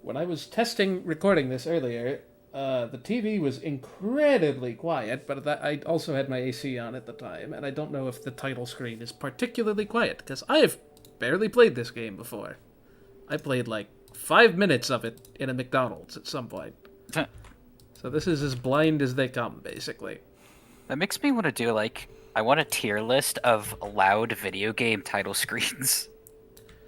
When I was testing recording this earlier, the TV was incredibly quiet, but I also had my AC on at the time, and I don't know if the title screen is particularly quiet, because I have barely played this game before. I played like 5 minutes of it in a McDonald's at some point. So this is as blind as they come, basically. That makes me want to do, like, I want a tier list of loud video game title screens.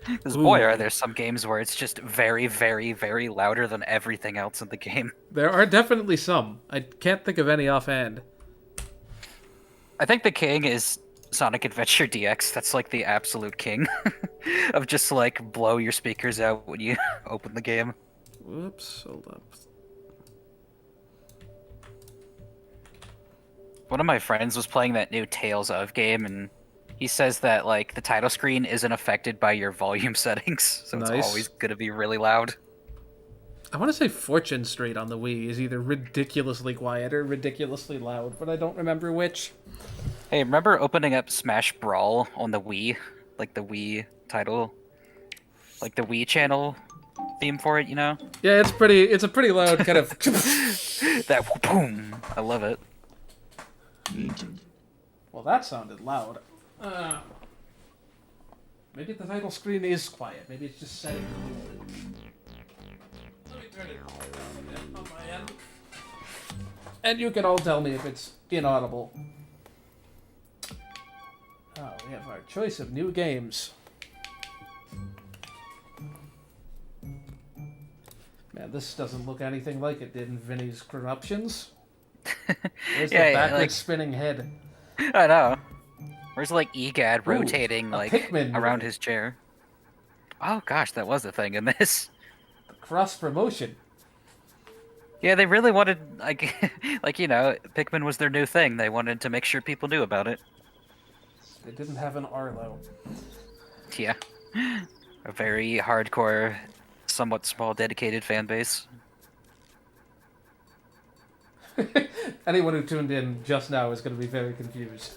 Because, boy, are there some games where it's just very, very, very louder than everything else in the game. There are definitely some. I can't think of any offhand. I think the king is Sonic Adventure DX. That's, like, the absolute king of just, like, blow your speakers out when you open the game. Whoops, hold up. One of my friends was playing that new Tales of game, and he says that, like, the title screen isn't affected by your volume settings, so Nice. it's always gonna be really loud. I want to say Fortune Street on the Wii is either ridiculously quiet or ridiculously loud, but I don't remember which. Hey, remember opening up Smash Brawl on the Wii? Like the Wii title? Like the Wii channel theme for it, you know? Yeah, it's a pretty loud kind of... That boom! I love it. Well, that sounded loud. Maybe the title screen is quiet. Maybe it's just setting. Let me turn it on my end. And you can all tell me if it's inaudible. Oh, we have our choice of new games. Man, this doesn't look anything like it did in Vinny's Corruptions. Where's the backwards spinning head? I know. Where's like EGAD rotating like Pikmin around his chair? Oh gosh, that was a thing in this. Cross promotion. Yeah, they really wanted like you know, Pikmin was their new thing. They wanted to make sure people knew about it. They didn't have an Arlo. Yeah. A very hardcore, somewhat small dedicated fan base. Anyone who tuned in just now is going to be very confused.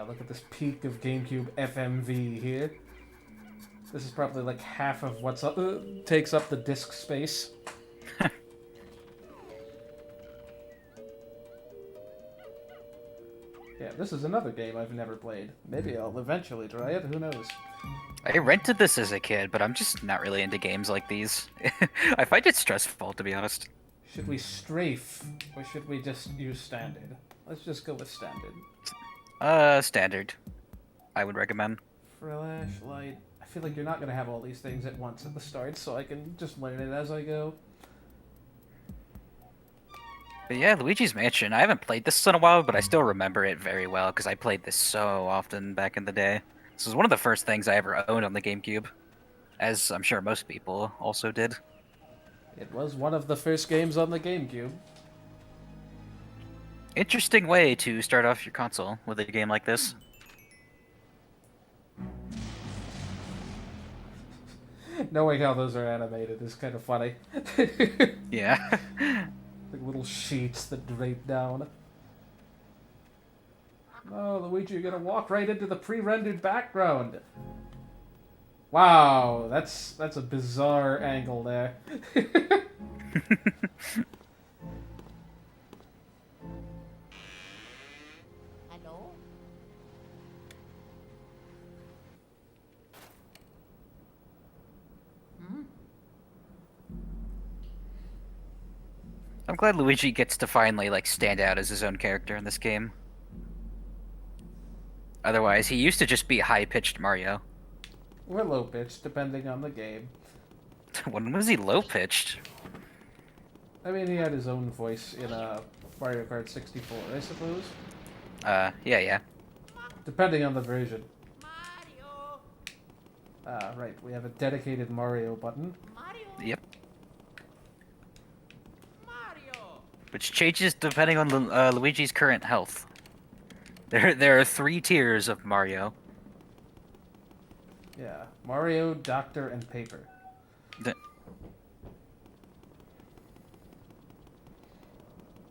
Look at this peak of Gamecube FMV here. This is probably like half of what's up, takes up the disk space. Yeah, this is another game I've never played. Maybe I'll eventually try it, who knows. I rented this as a kid, but I'm just not really into games like these. I find it stressful, to be honest. Should we strafe, or should we just use standard? Let's just go with standard. Standard. I would recommend. Flashlight. I feel like you're not going to have all these things at once at the start, so I can just learn it as I go. But yeah, Luigi's Mansion. I haven't played this in a while, but I still remember it very well, because I played this so often back in the day. This was one of the first things I ever owned on the GameCube, as I'm sure most people also did. It was one of the first games on the GameCube. Interesting way to start off your console with a game like this. Knowing how those are animated is kind of funny. Yeah. Like little sheets that drape down. Oh, Luigi, you're gonna walk right into the pre-rendered background. Wow, that's a bizarre angle there. Hello? I'm glad Luigi gets to finally like stand out as his own character in this game. Otherwise, he used to just be high-pitched Mario. Or low-pitched, depending on the game. When was he low-pitched? I mean, he had his own voice in Mario Kart 64, I suppose. Yeah. Depending on the version. Mario! Right, we have a dedicated Mario button. Mario! Yep. Mario! Which changes depending on Luigi's current health. There are 3 tiers of Mario. Yeah, Mario, Doctor, and Paper.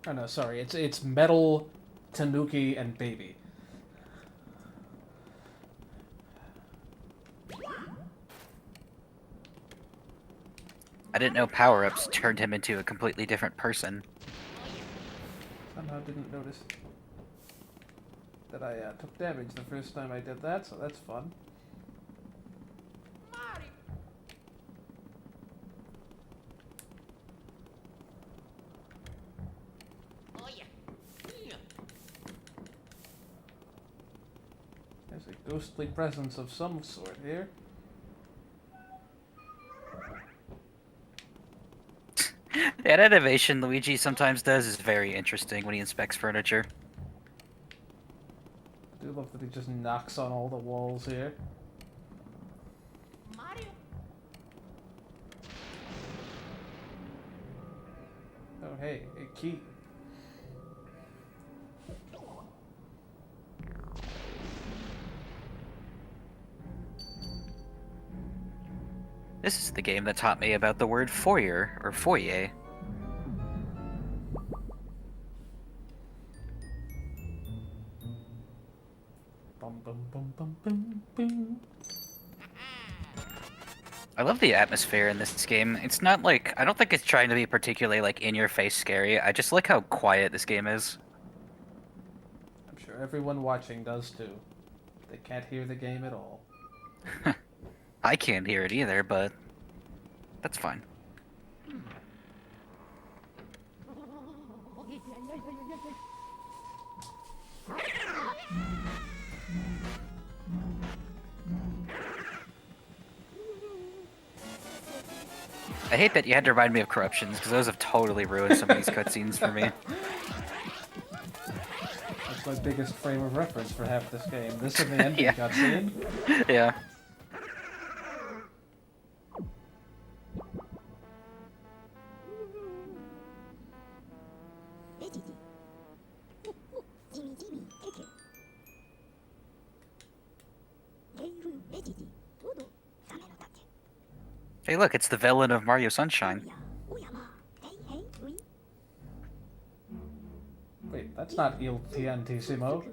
Oh no, sorry, it's Metal, Tanuki, and Baby. I didn't know power-ups turned him into a completely different person. Somehow didn't notice that I took damage the first time I did that, so that's fun. Mario. Oh yeah. There's a ghostly presence of some sort here. That animation Luigi sometimes does is very interesting when he inspects furniture. I do love that he just knocks on all the walls here. Mario. Oh hey, a key. This is the game that taught me about the word foyer, or foyer. Bum bum bum bum bum bum. I love the atmosphere in this game. It's not like, I don't think it's trying to be particularly like in-your-face scary. I just like how quiet this game is. I'm sure everyone watching does too. They can't hear the game at all. I can't hear it either, but that's fine. I hate that you had to remind me of Corruptions, because those have totally ruined some of these cutscenes for me. That's my biggest frame of reference for half this game. This and the ending Yeah. cutscene. Yeah. Hey look, it's the villain of Mario Sunshine. Wait, that's not Il Piantissimo.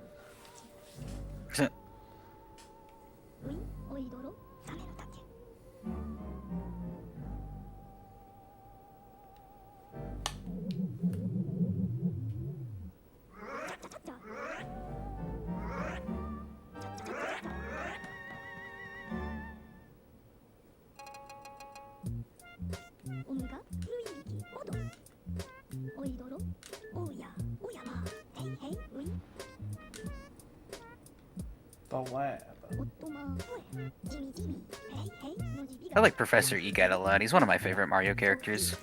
The lab. I like Professor Egat a lot. He's one of my favorite Mario characters.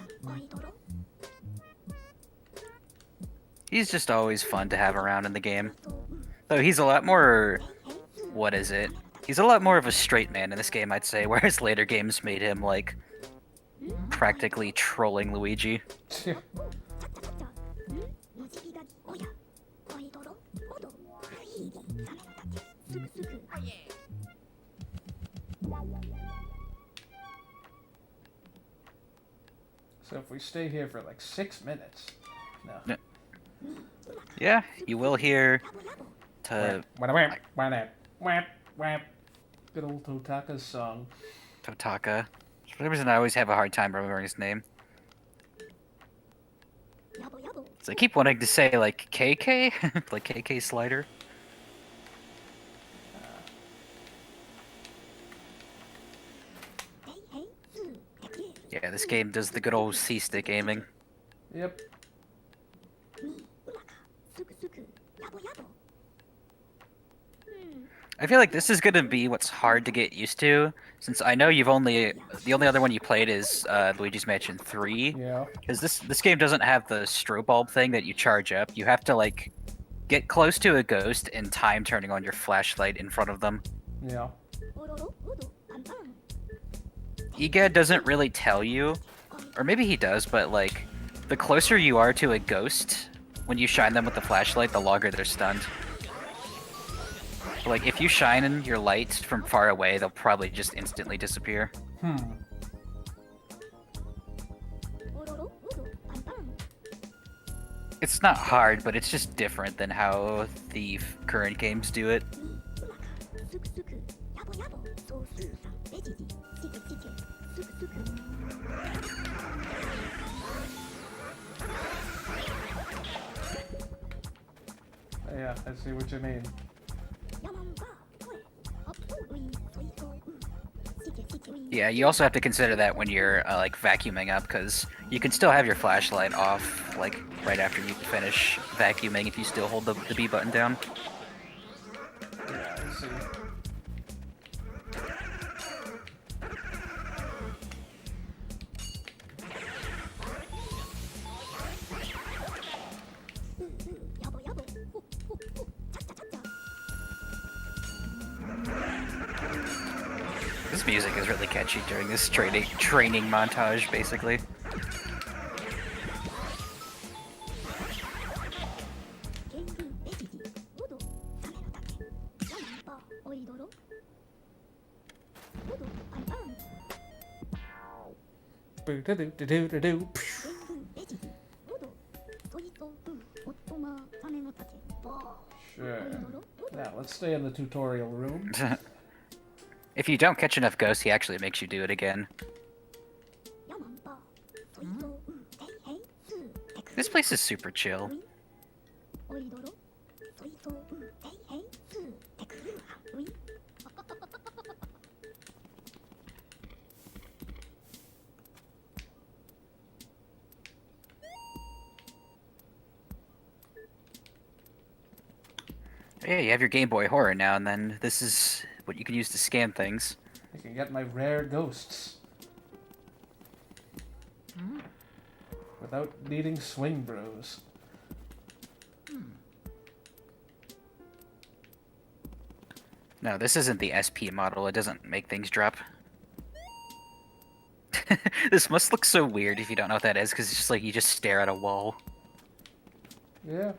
He's just always fun to have around in the game. Though he's a lot more... what is it? He's a lot more of a straight man in this game, I'd say, whereas later games made him, like, practically trolling Luigi. So if we stay here for like 6 minutes... No. Yeah, you will hear to Good old Totaka's song. Totaka. For some reason, I always have a hard time remembering his name. So I keep wanting to say, like, KK? Like KK Slider? Yeah, this game does the good old C-stick aiming. Yep. I feel like this is gonna be what's hard to get used to, since I know the only other one you played is Luigi's Mansion 3. Yeah. Because this game doesn't have the strobe bulb thing that you charge up. You have to, like, get close to a ghost and time turning on your flashlight in front of them. Yeah. Egad doesn't really tell you, or maybe he does, but, like, the closer you are to a ghost, when you shine them with the flashlight, the longer they're stunned. Like, if you shine in your light from far away, they'll probably just instantly disappear. It's not hard, but it's just different than how the current games do it. I see what you mean. Yeah, you also have to consider that when you're like vacuuming up, because you can still have your flashlight off like right after you finish vacuuming if you still hold the B button down. Yeah, I see. This music is really catchy during this training montage, basically. Boo-da-doo-da-doo-da-doo. Sure. Now, let's stay in the tutorial room. If you don't catch enough ghosts, he actually makes you do it again. This place is super chill. Yeah, you have your Game Boy Horror now, and then this is what you can use to scan things. I can get my rare ghosts. Without needing swing bros. No, this isn't the SP model. It doesn't make things drop. This must look so weird if you don't know what that is, because it's just like you just stare at a wall. Yeah.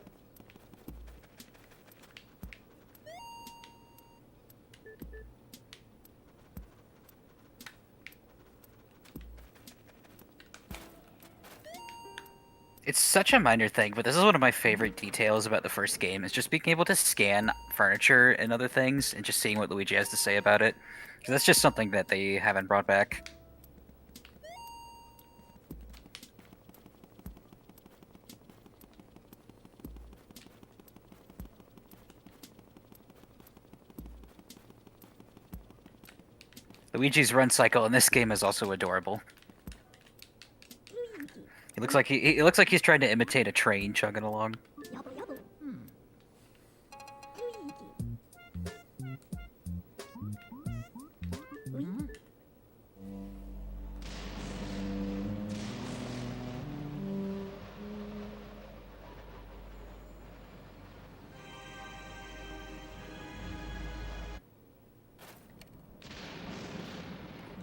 It's such a minor thing, but this is one of my favorite details about the first game, is just being able to scan furniture and other things, and just seeing what Luigi has to say about it. 'Cause that's just something that they haven't brought back. Luigi's run cycle in this game is also adorable. He looks like he looks like he's trying to imitate a train chugging along.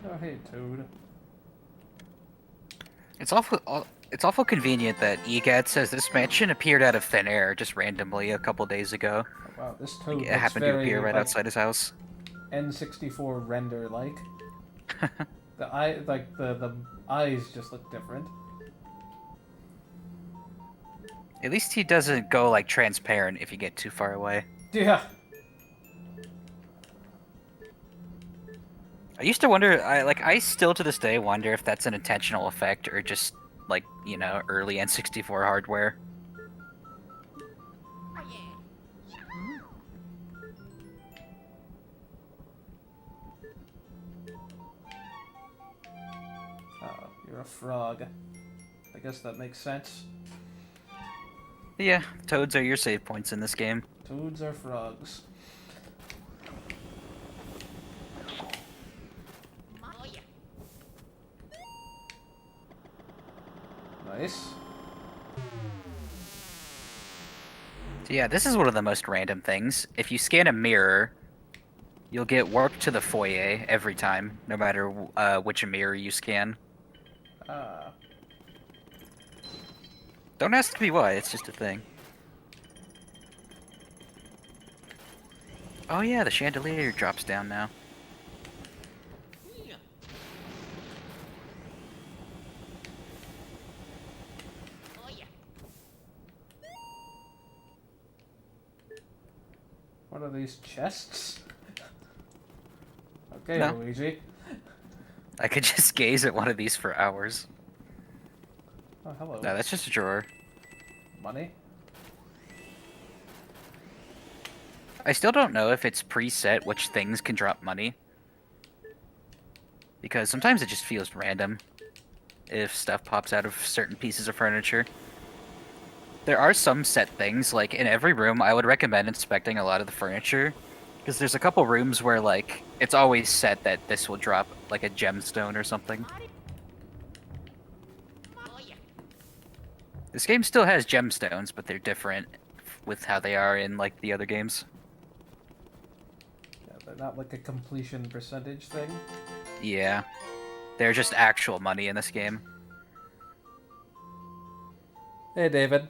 Oh, hey, Toad. It's awful convenient that EGAT says this mansion appeared out of thin air just randomly a couple days ago. Oh, wow, this Toad It looks happened to very, appear right like, outside his house. N64 render-like. The eyes just look different. At least he doesn't go like transparent if you get too far away. Yeah. I used to wonder, I still to this day wonder if that's an intentional effect or just like, you know, early N64 hardware. Oh yeah. Oh, you're a frog. I guess that makes sense. Yeah, toads are your save points in this game. Toads are frogs. Oh yeah. Nice. So yeah, this is one of the most random things. If you scan a mirror, you'll get warped to the foyer every time, no matter which mirror you scan. Ah. Don't ask me why, it's just a thing. Oh yeah, the chandelier drops down now. Yeah. Oh yeah. What are these chests? Okay, No. Luigi. I could just gaze at one of these for hours. Oh, hello. No, that's just a drawer. Money? I still don't know if it's preset which things can drop money. Because sometimes it just feels random if stuff pops out of certain pieces of furniture. There are some set things, like in every room, I would recommend inspecting a lot of the furniture. Because there's a couple rooms where, like, it's always set that this will drop, like, a gemstone or something. Oh yeah. This game still has gemstones, but they're different with how they are in, like, the other games. Yeah, they're not like a completion percentage thing. Yeah. They're just actual money in this game. Hey, David.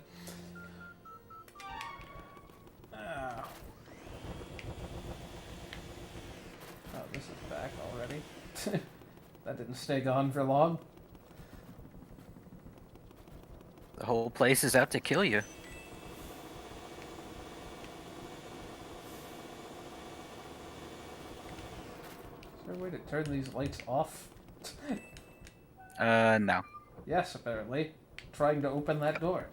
Oh, this is back already. That didn't stay gone for long. The whole place is out to kill you. Is there a way to turn these lights off? No. Yes, apparently. Trying to open that door.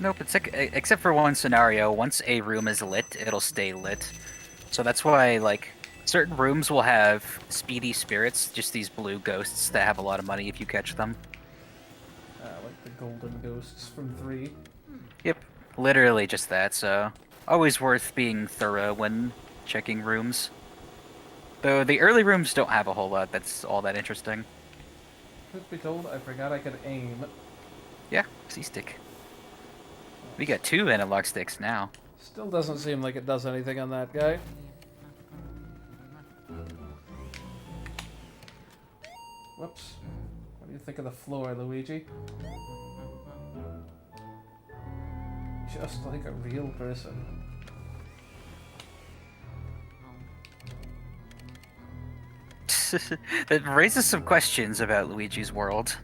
Nope, except for one scenario, once a room is lit, it'll stay lit. So that's why, like, certain rooms will have speedy spirits, just these blue ghosts that have a lot of money if you catch them. Like the golden ghosts from 3. Yep, literally just that, so always worth being thorough when checking rooms. Though the early rooms don't have a whole lot that's all that interesting. Truth be told, I forgot I could aim. Yeah, C-stick. We got 2 analog sticks now. Still doesn't seem like it does anything on that guy. Whoops. What do you think of the floor, Luigi? Just like a real person. It raises some questions about Luigi's world.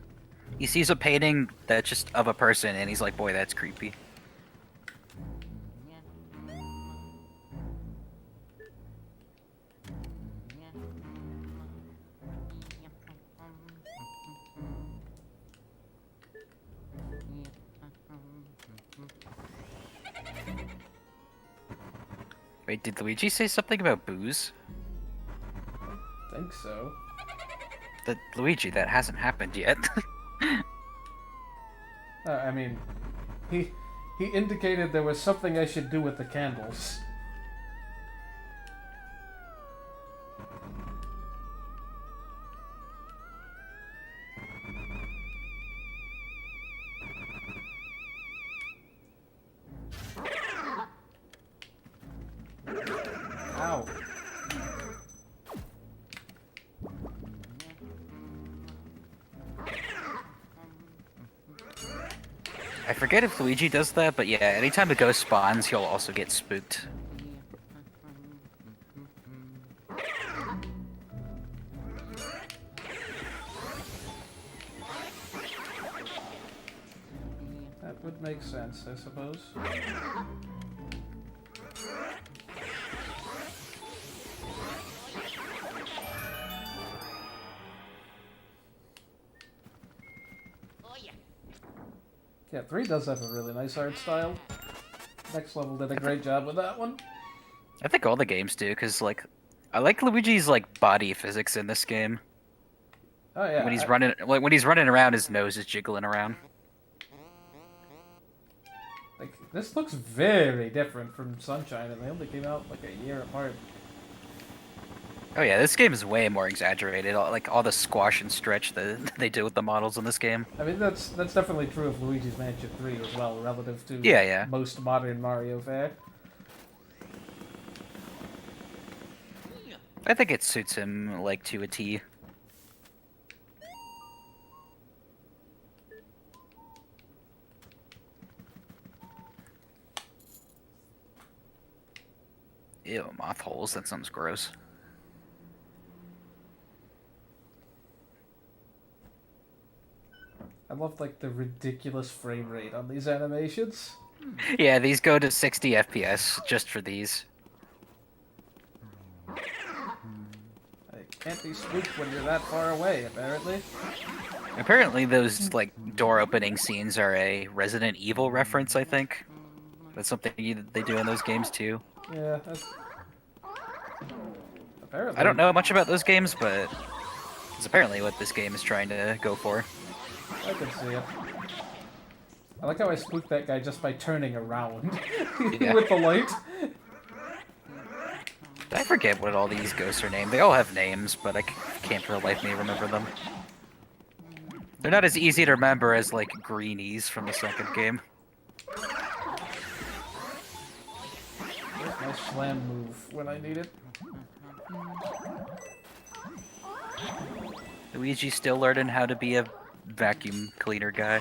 He sees a painting that's just of a person, and he's like, boy, that's creepy. Wait, did Luigi say something about booze? I think so. Luigi, that hasn't happened yet. I mean, he indicated there was something I should do with the candles. Ow. I forget if Luigi does that, but yeah, anytime a ghost spawns, he'll also get spooked. That would make sense, I suppose. Oh yeah. Yeah, 3 does have a really nice art style. Next level did a great job with that one. I think all the games do, because, like, I like Luigi's, like, body physics in this game. Oh yeah. When he's when he's running around, his nose is jiggling around. Like, this looks very different from Sunshine, and they only came out like a year apart. Oh yeah, this game is way more exaggerated. Like, all the squash and stretch that they do with the models in this game. I mean, that's definitely true of Luigi's Mansion 3 as well, relative to Yeah. most modern Mario fare. I think it suits him, like, to a T. Ew, moth holes. That sounds gross. I love, like, the ridiculous frame rate on these animations. Yeah, these go to 60 FPS just for these. Like, Can't be spooked when you're that far away, apparently. Apparently, those like door opening scenes are a Resident Evil reference. I think that's something they do in those games too. Yeah, that's... Apparently. I don't know much about those games, but it's apparently what this game is trying to go for. I can see it. I like how I spooked that guy just by turning around Yeah. with the light. I forget what all these ghosts are named. They all have names, but I can't for the life of me remember them. They're not as easy to remember as, like, greenies from the second game. Where's my slam move when I need it? Luigi's still learning how to be a vacuum cleaner guy.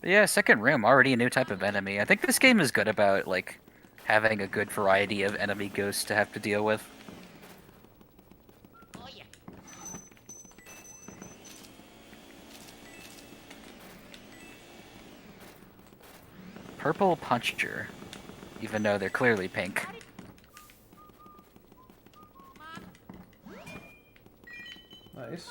But yeah, second room, already a new type of enemy. I think this game is good about, like, having a good variety of enemy ghosts to have to deal with. Oh yeah. Purple Puncher, even though they're clearly pink. Nice.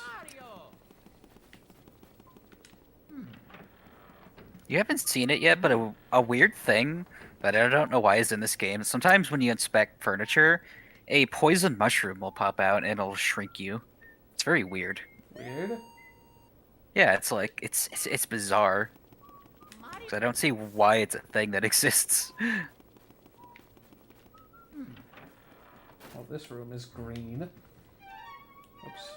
You haven't seen it yet, but a weird thing that I don't know why is in this game. Sometimes when you inspect furniture, a poison mushroom will pop out and it'll shrink you. It's very weird. Weird. Yeah, it's like it's bizarre. 'Cause I don't see why it's a thing that exists. Well, this room is green. Oops.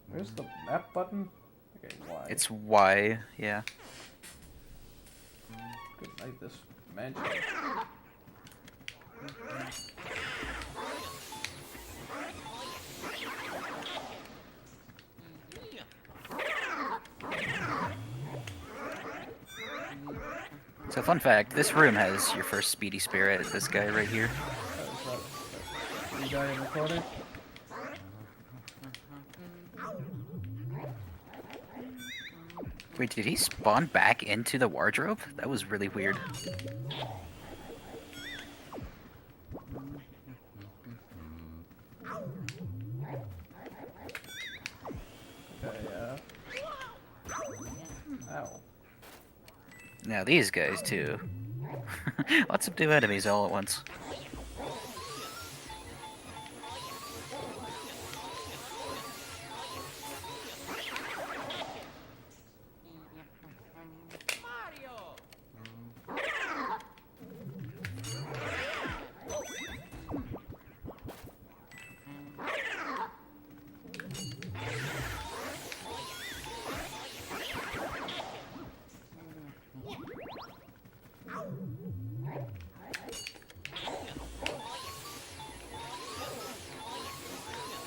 Where's the map button? Okay, why? It's Y, yeah. Good night, this mansion. So fun fact, this room has your first speedy spirit, this guy right here. Is that you guy in the corner? Wait, did he spawn back into the wardrobe? That was really weird. Okay, ow. Now these guys too. Lots of new enemies all at once.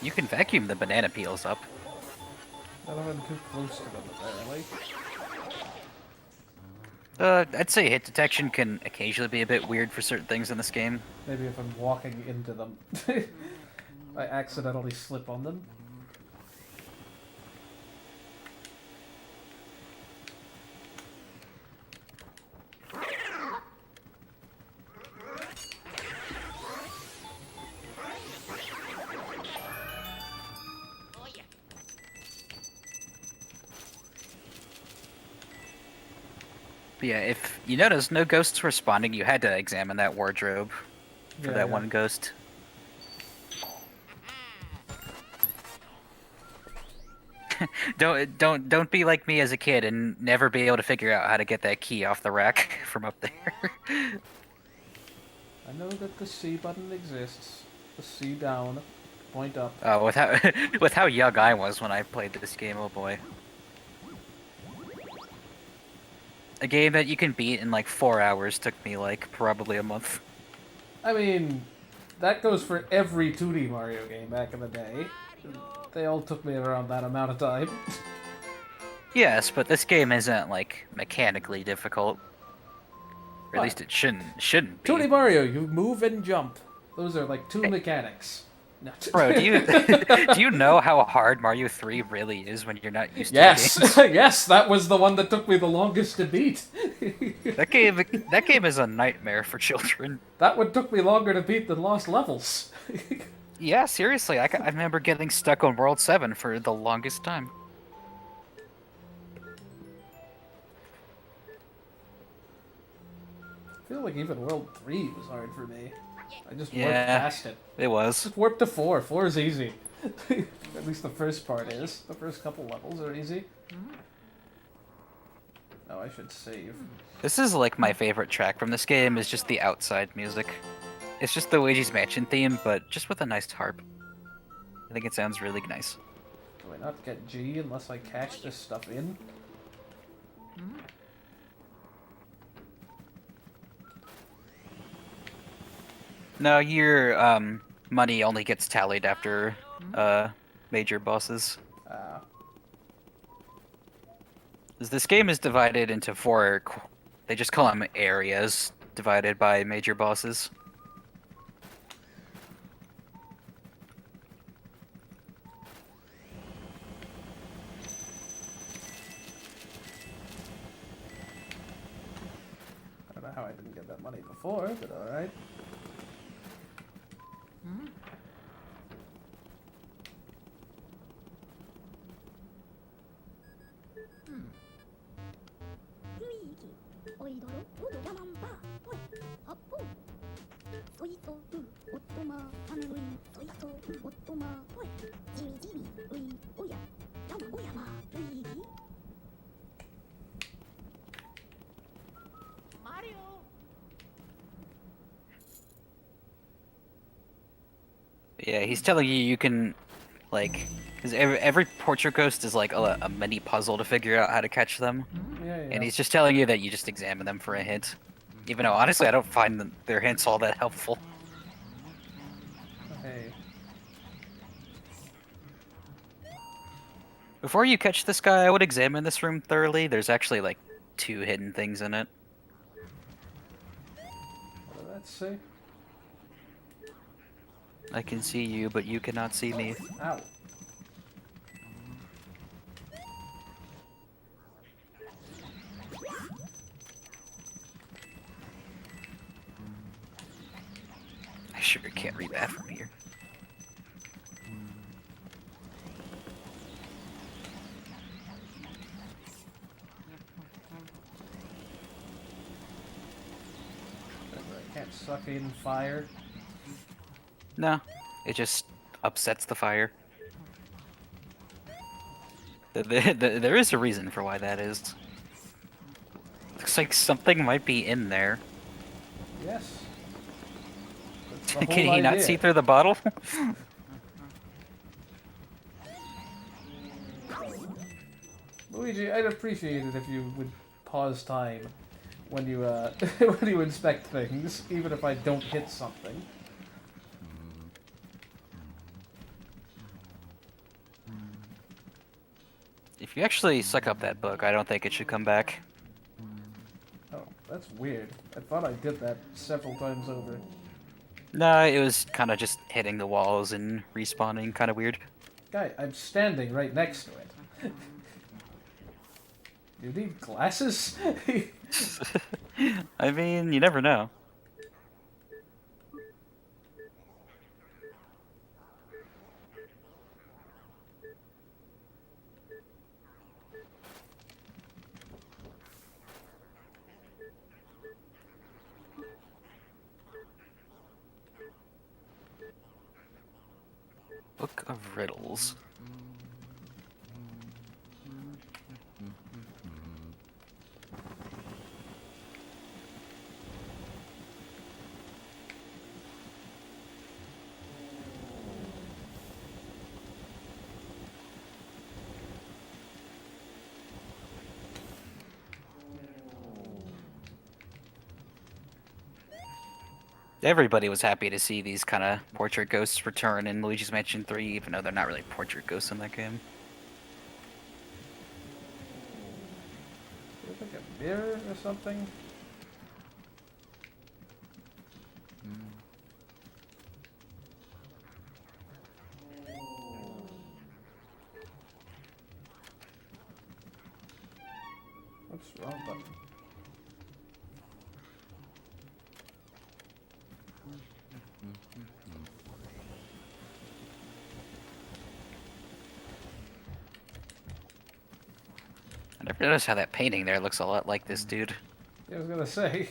You can vacuum the banana peels up. I don't have too close to them, apparently. I'd say hit detection can occasionally be a bit weird for certain things in this game. Maybe if I'm walking into them. I accidentally slip on them. Oh yeah. But yeah, if you notice no ghosts responding, you had to examine that wardrobe for that one ghost. Don't be like me as a kid and never be able to figure out how to get that key off the rack from up there. I know that the C button exists. The C down, point up. Oh, with how young I was when I played this game, oh boy. A game that you can beat in like 4 hours took me like probably a month. I mean, that goes for every 2D Mario game back in the day. They all took me around that amount of time. Yes, but this game isn't like mechanically difficult. Or at What? least it shouldn't be. 2D Mario, you move and jump. Those are like two mechanics. No. Bro, do you do you know how hard Mario 3 really is when you're not used to Yes, the games? yes, that was the one that took me the longest to beat. That game is a nightmare for children. That one took me longer to beat than Lost Levels. Yeah, seriously, I remember getting stuck on World 7 for the longest time. I feel like even World 3 was hard for me. I just warped Yeah, past it. it was. Just warp to 4. 4 is easy. At least the first part is. The first couple levels are easy. Oh, I should save. This is like my favorite track from this game, is just the outside music. It's just the Luigi's Mansion theme, but just with a nice harp. I think it sounds really nice. Do I not get G unless I cash this stuff in? No, your money only gets tallied after major bosses. Ah. 'Cause this game is divided into 4. They just call them areas, divided by major bosses. I don't know how I didn't get that money before, but alright. Luigi, oi doro, udo gaman ba, oi, happo. Soito, ottoma, hanui, soito, ottoma, oi, jimi jimi, ui, oya, yama oyama, Luigi. Mario. Yeah, he's telling you can, like, because every portrait ghost is like a mini puzzle to figure out how to catch them, Yeah, yeah. and he's just telling you that you just examine them for a hint. Even though honestly, I don't find their hints all that helpful. Hey. Before you catch this guy, I would examine this room thoroughly. There's actually like 2 hidden things in it. What did that say? I can see you, but you cannot see me. Ow. I sure can't read that from here. I can't suck in fire. No, it just upsets the fire. There is a reason for why that is. Looks like something might be in there. Yes. That's the Can whole he not idea. see through the bottle? Luigi, I'd appreciate it if you would pause time when you when you inspect things, even if I don't hit something. If you actually suck up that book, I don't think it should come back. Oh, that's weird. I thought I did that several times over. No, it was kind of just hitting the walls and respawning, kind of weird. Guy, I'm standing right next to it. You need glasses? I mean, you never know. Book of Riddles. Everybody was happy to see these kind of portrait ghosts return in Luigi's Mansion 3, even though they're not really portrait ghosts in that game. Is it like a mirror or something? Oops, wrong button. I never noticed how that painting there looks a lot like this dude. Yeah, I was gonna say.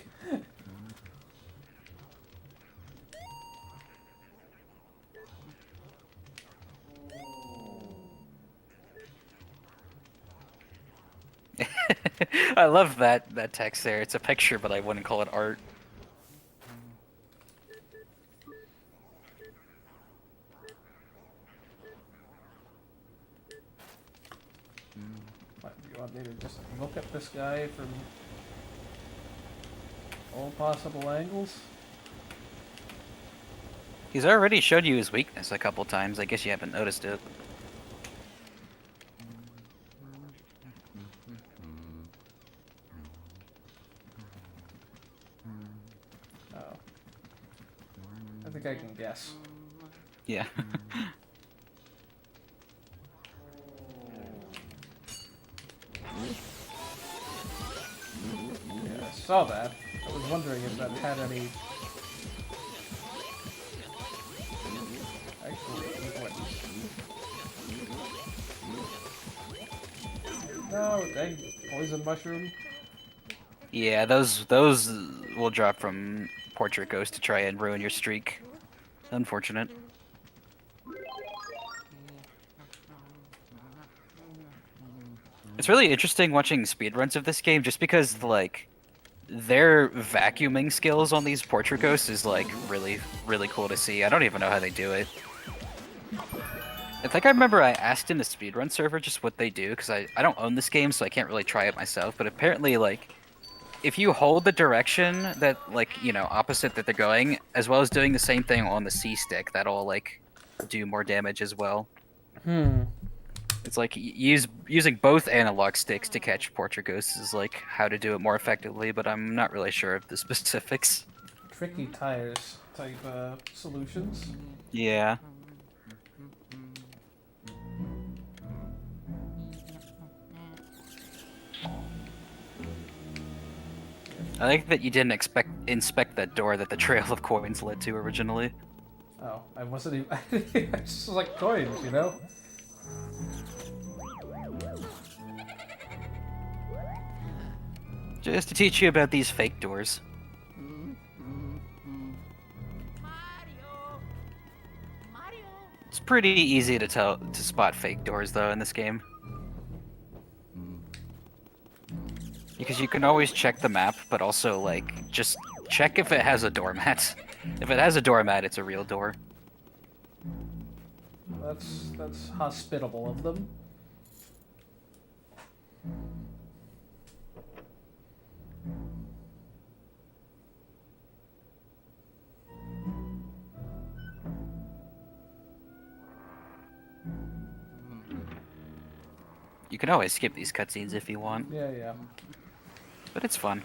I love that text there. It's a picture, but I wouldn't call it art. What, do you want me to just look at this guy from all possible angles? He's already showed you his weakness a couple times. I guess you haven't noticed it. Oh. I think I can guess. Yeah. Yeah, I saw that. I was wondering if that had any actual importance. No, dang, poison mushroom. Yeah, those will drop from Portrait Ghost to try and ruin your streak. Unfortunate. It's really interesting watching speedruns of this game just because, like, their vacuuming skills on these Portrait Ghosts is, like, really, really cool to see. I don't even know how they do it. I think I remember I asked in the speedrun server just what they do, because I don't own this game, so I can't really try it myself, but apparently, like, if you hold the direction that, like, you know, opposite that they're going, as well as doing the same thing on the C-stick, that'll, like, do more damage as well. It's like using both analog sticks to catch Portrait Ghosts is like how to do it more effectively, but I'm not really sure of the specifics. Tricky tires type solutions. Yeah. I like that you didn't inspect that door that the trail of coins led to originally. Oh, I wasn't even. It's just like coins, you know? Just to teach you about these fake doors. Mario. Mario. It's pretty easy to spot fake doors though in this game. Because you can always check the map, but also like just check if it has a doormat. If it has a doormat, it's a real door. That's hospitable of them. You can always skip these cutscenes if you want, Yeah, yeah. but it's fun.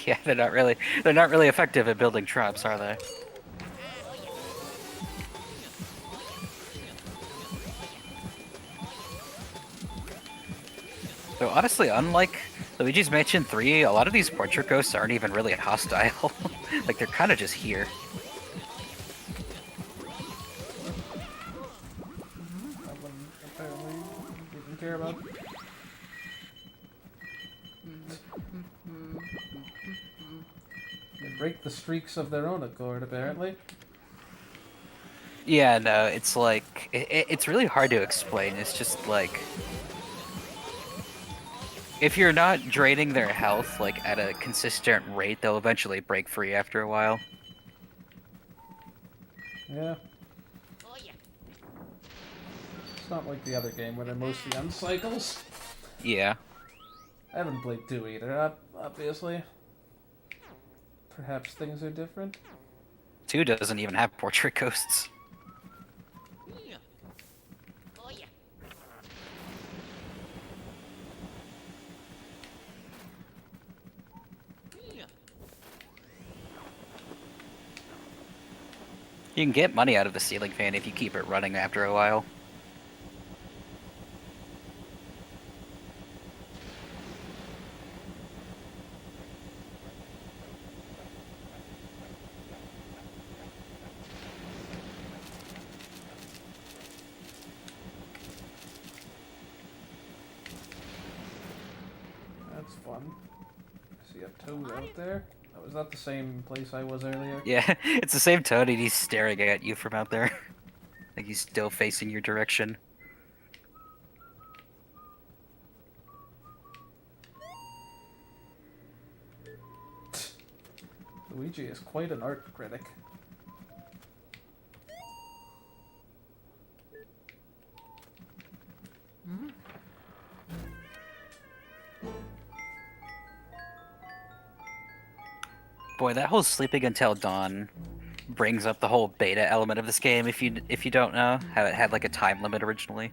Yeah, they're not really effective at building traps, are they? So honestly, unlike Luigi's Mansion 3, a lot of these Portrait Ghosts aren't even really hostile. Like, they're kind of just here. That one apparently didn't care about. They break the streaks of their own accord, apparently. Yeah, no, it's like... it's really hard to explain. It's just like... if you're not draining their health, like, at a consistent rate, they'll eventually break free after a while. Yeah. Oh yeah. It's not like the other game where they're mostly on cycles. Yeah. I haven't played 2 either, obviously. Perhaps things are different. 2 doesn't even have portrait ghosts. Yeah. Oh yeah. Yeah. You can get money out of the ceiling fan if you keep it running after a while. That's fun. See a toad out there? Oh, is that the same place I was earlier? Yeah, it's the same Toad, and he's staring at you from out there. Like he's still facing your direction. Luigi is quite an art critic. Boy, that whole sleeping until dawn brings up the whole beta element of this game. If you don't know how it had like a time limit originally.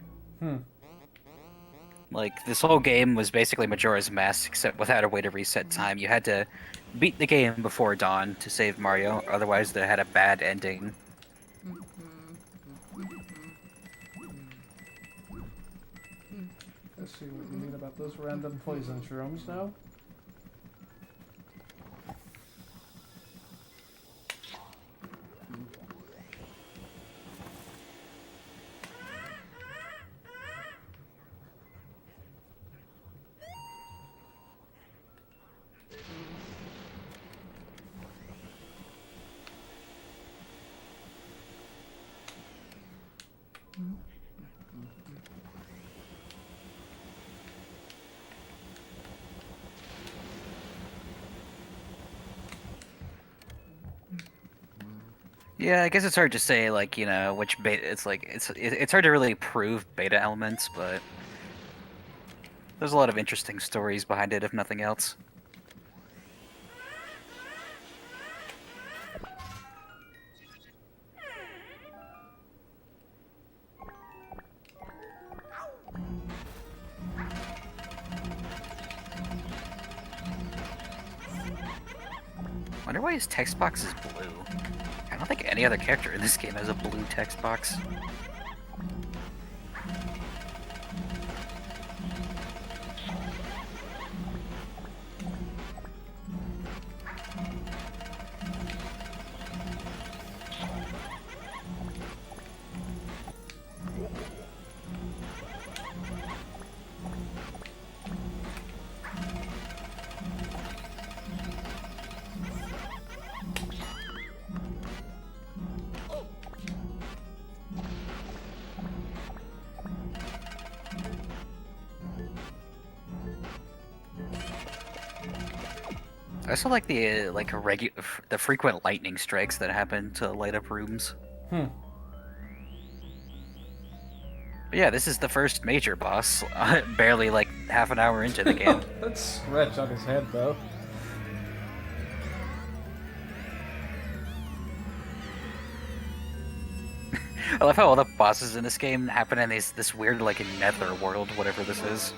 Like this whole game was basically Majora's Mask, except without a way to reset time. You had to beat the game before dawn to save Mario, otherwise they had a bad ending. Let's see what you mean about those random poison shrooms now. Yeah, I guess it's hard to say, like, you know, which beta. It's hard to really prove beta elements, but there's a lot of interesting stories behind it, if nothing else. Wonder why his text box is blue. I don't think any other character in this game has a blue text box. I also like the the frequent lightning strikes that happen to light up rooms. But yeah, this is the first major boss, barely like half an hour into the game. That scratch on his head, though. I love how all the bosses in this game happen in this weird like nether world, whatever this is.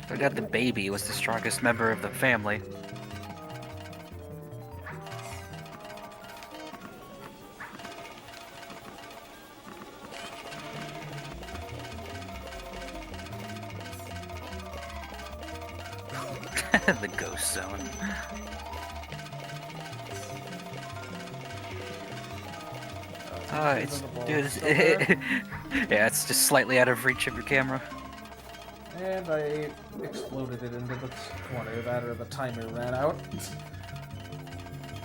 Turned out the baby was the strongest member of the family. The ghost zone. Yeah, it's just slightly out of reach of your camera. And I exploded it into the corner. That or the timer ran out.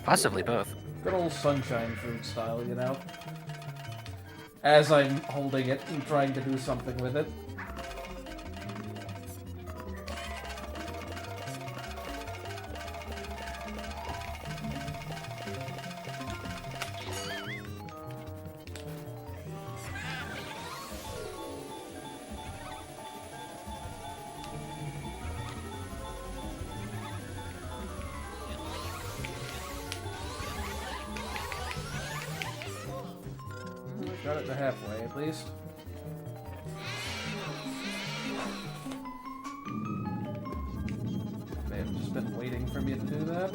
Possibly both. Good old sunshine fruit style, you know. as I'm holding it and trying to do something with it. Got it to halfway, at least. May have just been waiting for me to do that.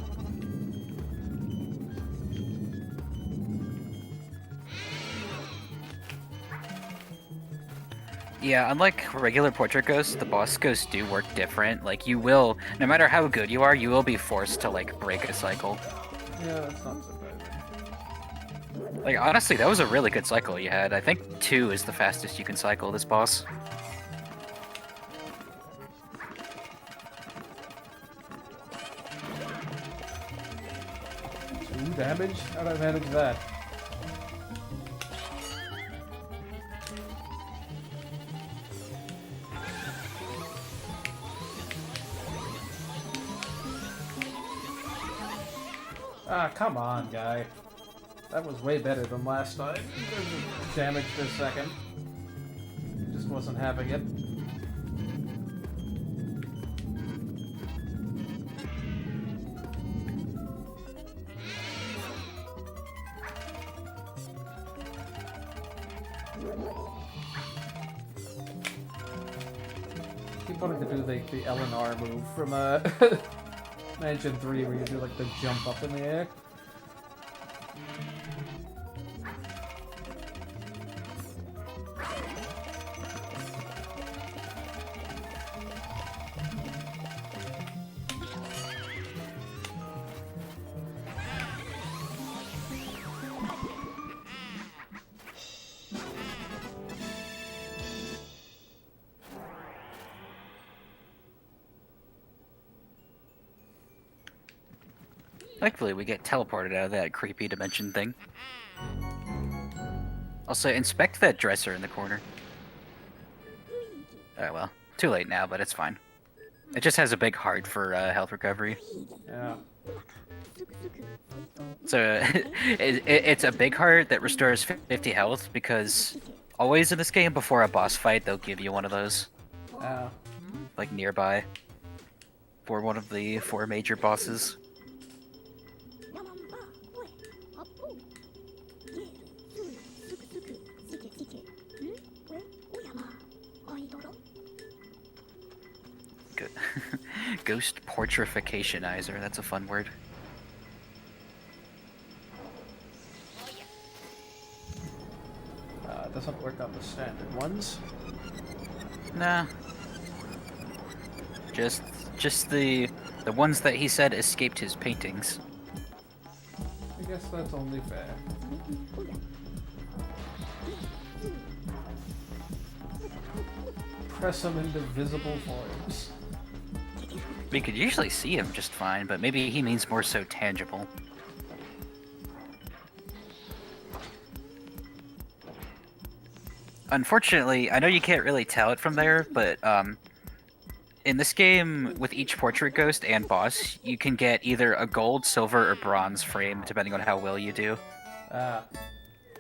Yeah, unlike regular portrait ghosts, the boss ghosts do work different. Like, you will, no matter how good you are, you will be forced to, like, break a cycle. Yeah, that's not surprising. Like, honestly, that was a really good cycle you had. I think 2 is the fastest you can cycle this boss. Two damage? How'd I manage that? Ah, come on, guy. That was way better than last time. Damage per second. Just wasn't having it. Keep wanting to do the L&R move from Mansion 3 where you do like the jump up in the air. Thankfully, we get teleported out of that creepy dimension thing. Also, inspect that dresser in the corner. Oh well, too late now, but it's fine. It just has a big heart for health recovery. Yeah. So it's a big heart that restores 50 health because always in this game before a boss fight they'll give you one of those, like nearby, for one of the 4 major bosses. Ghost portrificationizer, that's a fun word. It doesn't work on the standard ones. Nah. Just the ones that he said escaped his paintings. I guess that's only fair. Press them into visible forms. We could usually see him just fine, but maybe he means more so tangible. Unfortunately, I know you can't really tell it from there, but in this game, with each portrait ghost and boss, you can get either a gold, silver, or bronze frame, depending on how well you do.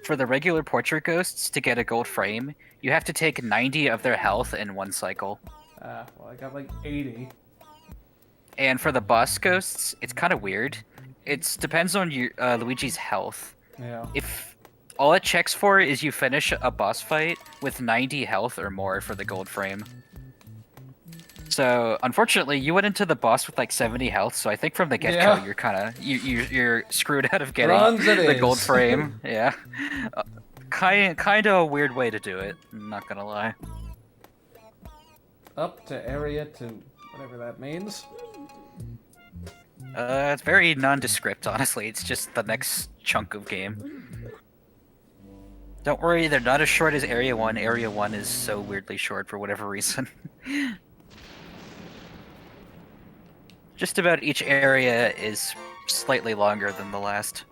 For the regular portrait ghosts, to get a gold frame, you have to take 90 of their health in one cycle. Well, I got like 80. And for the boss ghosts, it's kind of weird. It depends on your Luigi's health. Yeah. If all it checks for is you finish a boss fight with 90 health or more for the gold frame. So, unfortunately, you went into the boss with like 70 health, so I think from the get-go you're kind of you're screwed out of getting the gold frame. Yeah. Kind of a weird way to do it, I'm not gonna lie. Up to area 2, whatever that means. It's very nondescript, honestly. It's just the next chunk of game. Don't worry, they're not as short as Area 1. Area 1 is so weirdly short for whatever reason. Just about each area is slightly longer than the last.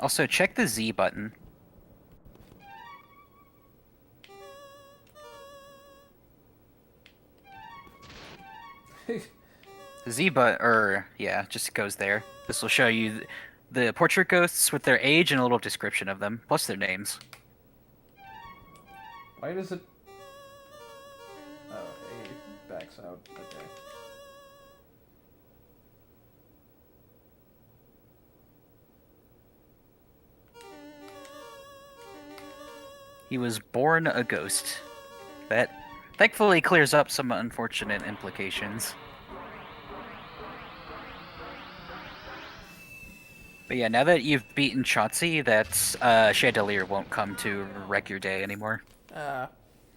Also, check the Z button. The Z button, yeah, just goes there. This will show you the portrait ghosts with their age and a little description of them, plus their names. Why does it... Oh, A backs out. Okay. He was born a ghost. That thankfully clears up some unfortunate implications. But yeah, now that you've beaten Chauncey, that Chandelier won't come to wreck your day anymore.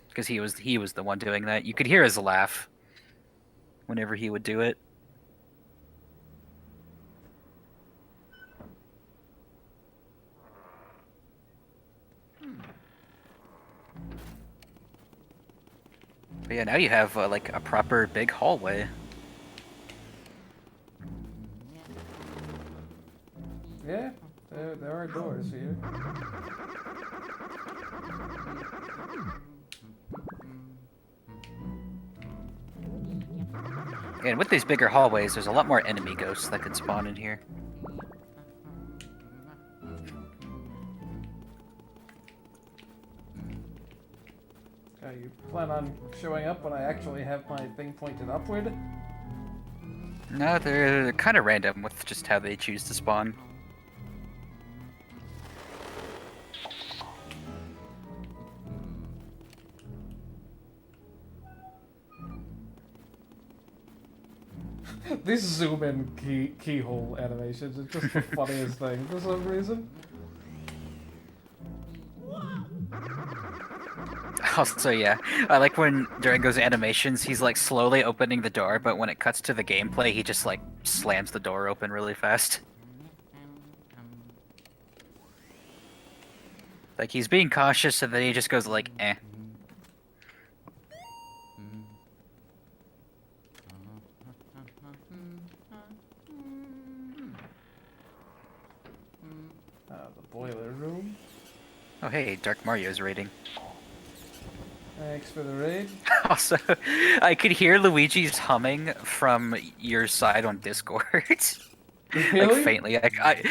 Because he was the one doing that. You could hear his laugh whenever he would do it. But yeah, now you have like a proper big hallway. Yeah, there are doors here. And with these bigger hallways, there's a lot more enemy ghosts that could spawn in here. You plan on showing up when I actually have my thing pointed upward? No, they're kind of random with just how they choose to spawn. These zoom in keyhole animations are just the funniest thing for some reason. Also, yeah, I like when during those animations he's like slowly opening the door, but when it cuts to the gameplay, he just like slams the door open really fast. Like he's being cautious, and then he just goes like, eh. The boiler room. Oh hey, Dark Mario's raiding. Thanks for the raid. Also, I could hear Luigi's humming from your side on Discord. Really? Like faintly.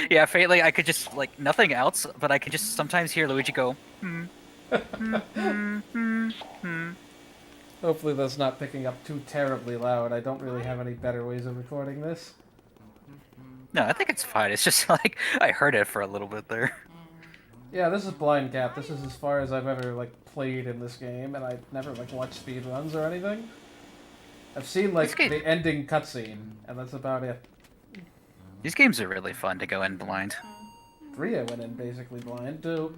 Yeah, faintly. I could just like nothing else, but I could just sometimes hear Luigi go. Hopefully that's not picking up too terribly loud. I don't really have any better ways of recording this. No, I think it's fine. It's just like I heard it for a little bit there. Yeah, this is Blind Gap. This is as far as I've ever like played in this game, and I've never like watched speedruns or anything. I've seen like the ending cutscene, and that's about it. These games are really fun to go in blind. 3 I went in basically blind too.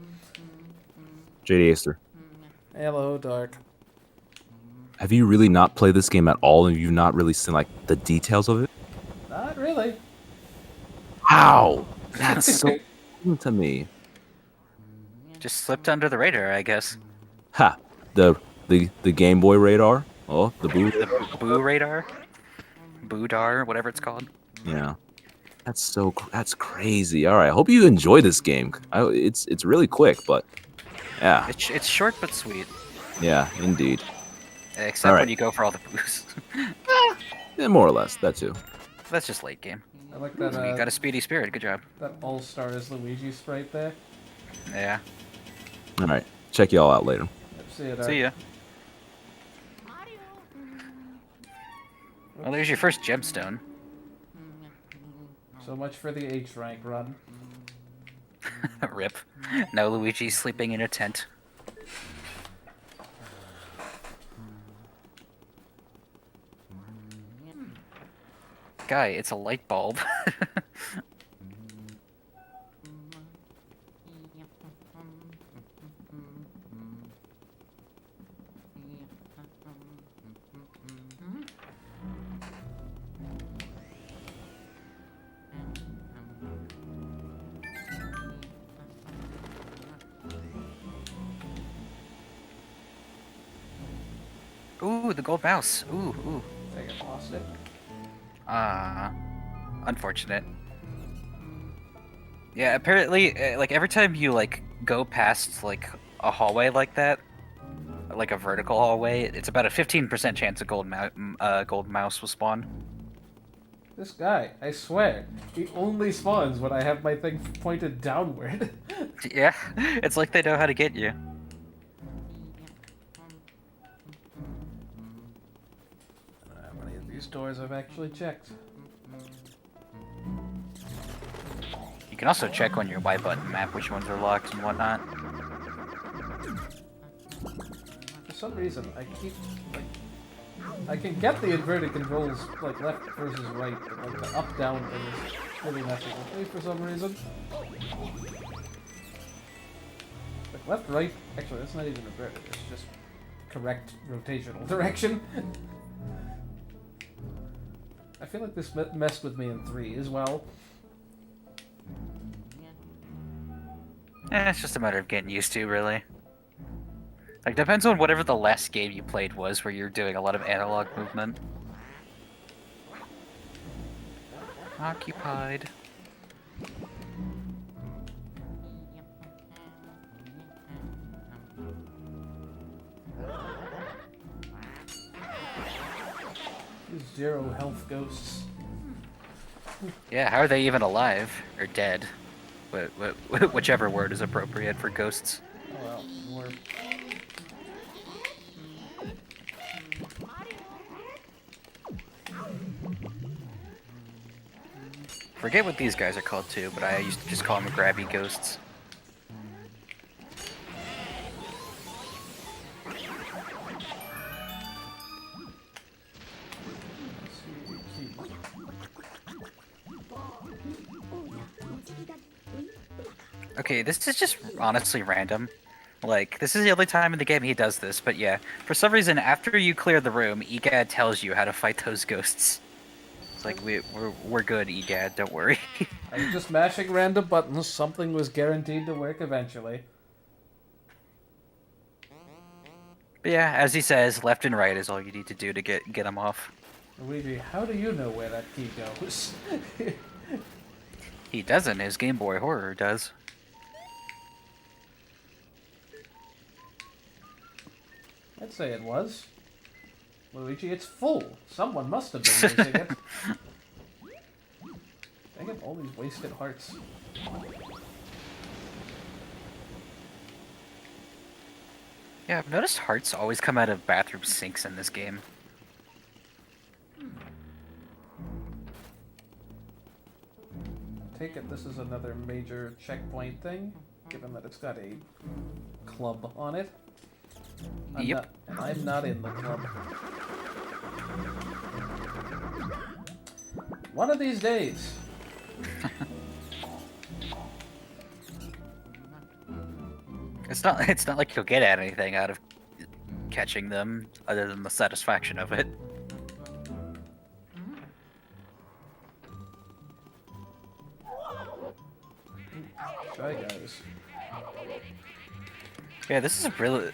JD Aster, Hello, Dark. have you really not played this game at all, and you've not really seen like the details of it? Not really. How? That's so cool to me. Just slipped under the radar, I guess. Ha! The Game Boy radar. Oh, the boo. The Boo radar, Boodar, whatever it's called. Yeah. That's crazy. All right, I hope you enjoy this game. It's really quick, but yeah, It's short but sweet, yeah, indeed. except when you go for all the boos. Yeah, more or less, that too. That's just late game. I like that. You got a speedy spirit. Good job. That All-Star is Luigi sprite there. Yeah. All right, check y'all out later. See you, Dark. See ya. Well, there's your first gemstone. So much for the H rank run. Rip. Now Luigi's sleeping in a tent. Guy, it's a light bulb. Ooh, the gold mouse. Ooh, ooh. I think I lost it. Ah, unfortunate. Yeah, apparently, like every time you like go past like a hallway like that, like a vertical hallway, it's about a 15% chance a gold mouse will spawn. This guy, I swear, he only spawns when I have my thing pointed downward. Yeah, it's like they know how to get you. How many of these doors I've actually checked? You can also check on your Y button map which ones are locked and whatnot. For some reason, I keep, like, I can get the inverted controls, like, left versus right, but, like, the up-down thing is really messing with me for some reason. Like, left-right, actually, that's not even inverted, it's just correct rotational direction. I feel like this messed with me in 3 as well. It's just a matter of getting used to, really. Like, depends on whatever the last game you played was, where you're doing a lot of analog movement. Occupied. These 0 health ghosts. Yeah, how are they even alive? Or dead? Whichever word is appropriate for ghosts. Oh well, more. Forget what these guys are called too, but I used to just call them grabby ghosts. Okay, this is just honestly random. Like, this is the only time in the game he does this, but yeah. For some reason, after you clear the room, EGAD tells you how to fight those ghosts. It's like, we're good, EGAD, don't worry. I was just mashing random buttons, something was guaranteed to work eventually. But yeah, as he says, left and right is all you need to do to get him off. Luigi, how do you know where that key goes? He doesn't, his Game Boy Horror does. I'd say it was. Luigi, it's full. Someone must have been using it. Dang it, all these wasted hearts. Yeah, I've noticed hearts always come out of bathroom sinks in this game. Take it this is another major checkpoint thing, given that it's got a club on it. Yep. I'm not in the club. One of these days. It's not like you'll get at anything out of catching them, other than the satisfaction of it. Try guys. Yeah, this is really...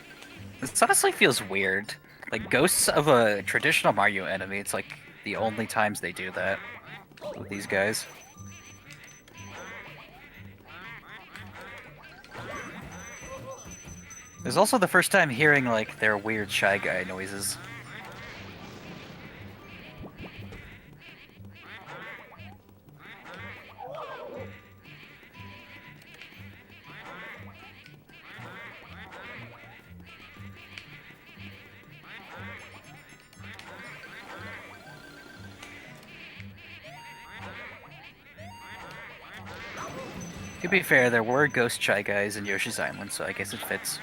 This honestly feels weird. Like, ghosts of a traditional Mario enemy, it's like the only times they do that with these guys. There's also the first time hearing, like, their weird Shy Guy noises. To be fair, there were ghost Shy Guys in Yoshi's Island, so I guess it fits.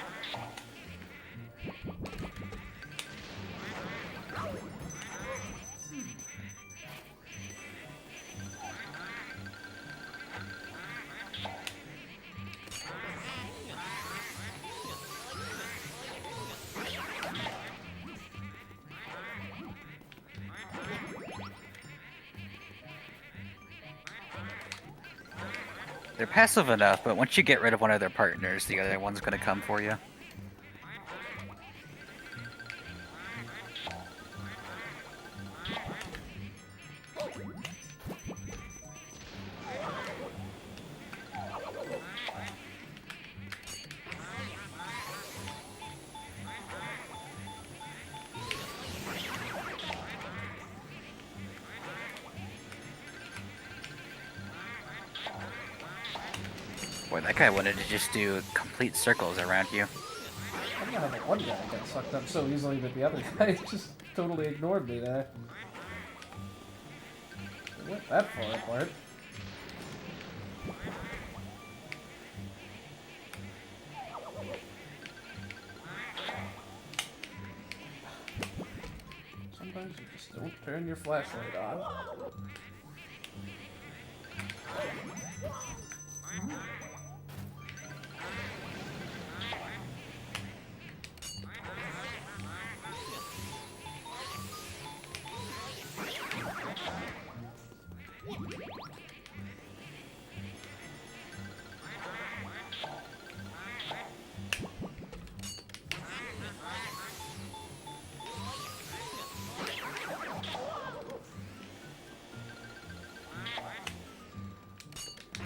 They're passive enough, but once you get rid of one of their partners, the other one's gonna come for you. that guy wanted to just do complete circles around you. I don't know how the one guy got sucked up so easily, but the other guy just totally ignored me there. It went that far apart. Sometimes you just don't turn your flashlight on.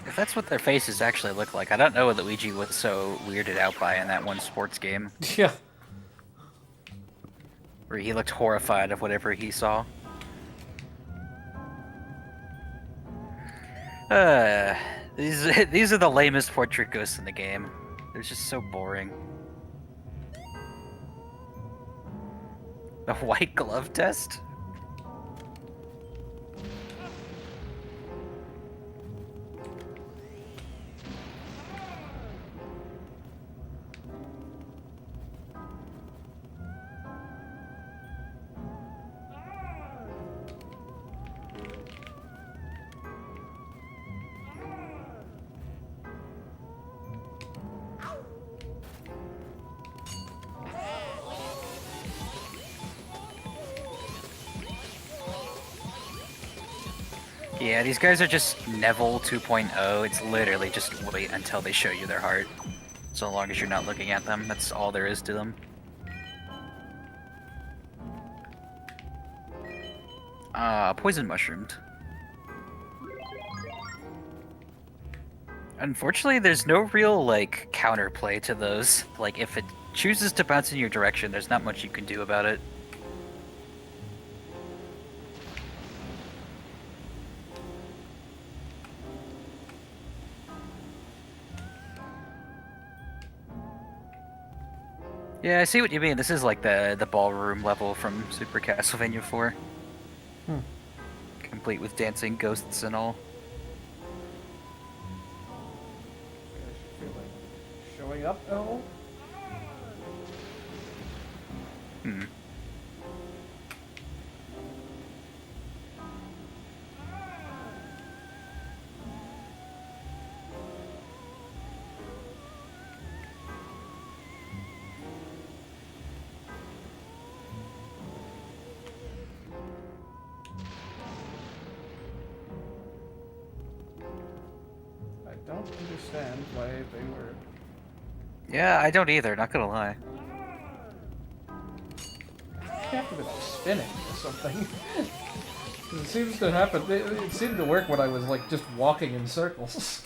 If that's what their faces actually look like, I don't know what Luigi was so weirded out by in that one sports game, Yeah. where he looked horrified of whatever he saw. These are the lamest portrait ghosts in the game. They're just so boring. The white glove test? Yeah, these guys are just Neville 2.0. It's literally just wait until they show you their heart. So long as you're not looking at them, that's all there is to them. Poison mushroomed. Unfortunately, there's no real, like, counterplay to those. Like, if it chooses to bounce in your direction, there's not much you can do about it. Yeah, I see what you mean. This is like the ballroom level from Super Castlevania 4. Complete with dancing ghosts and all. I feel like showing up at all? I don't understand why they were... Yeah, I don't either, not gonna lie. They have to be like spinning or something. 'Cause it seems to happen. It seemed to work when I was like just walking in circles.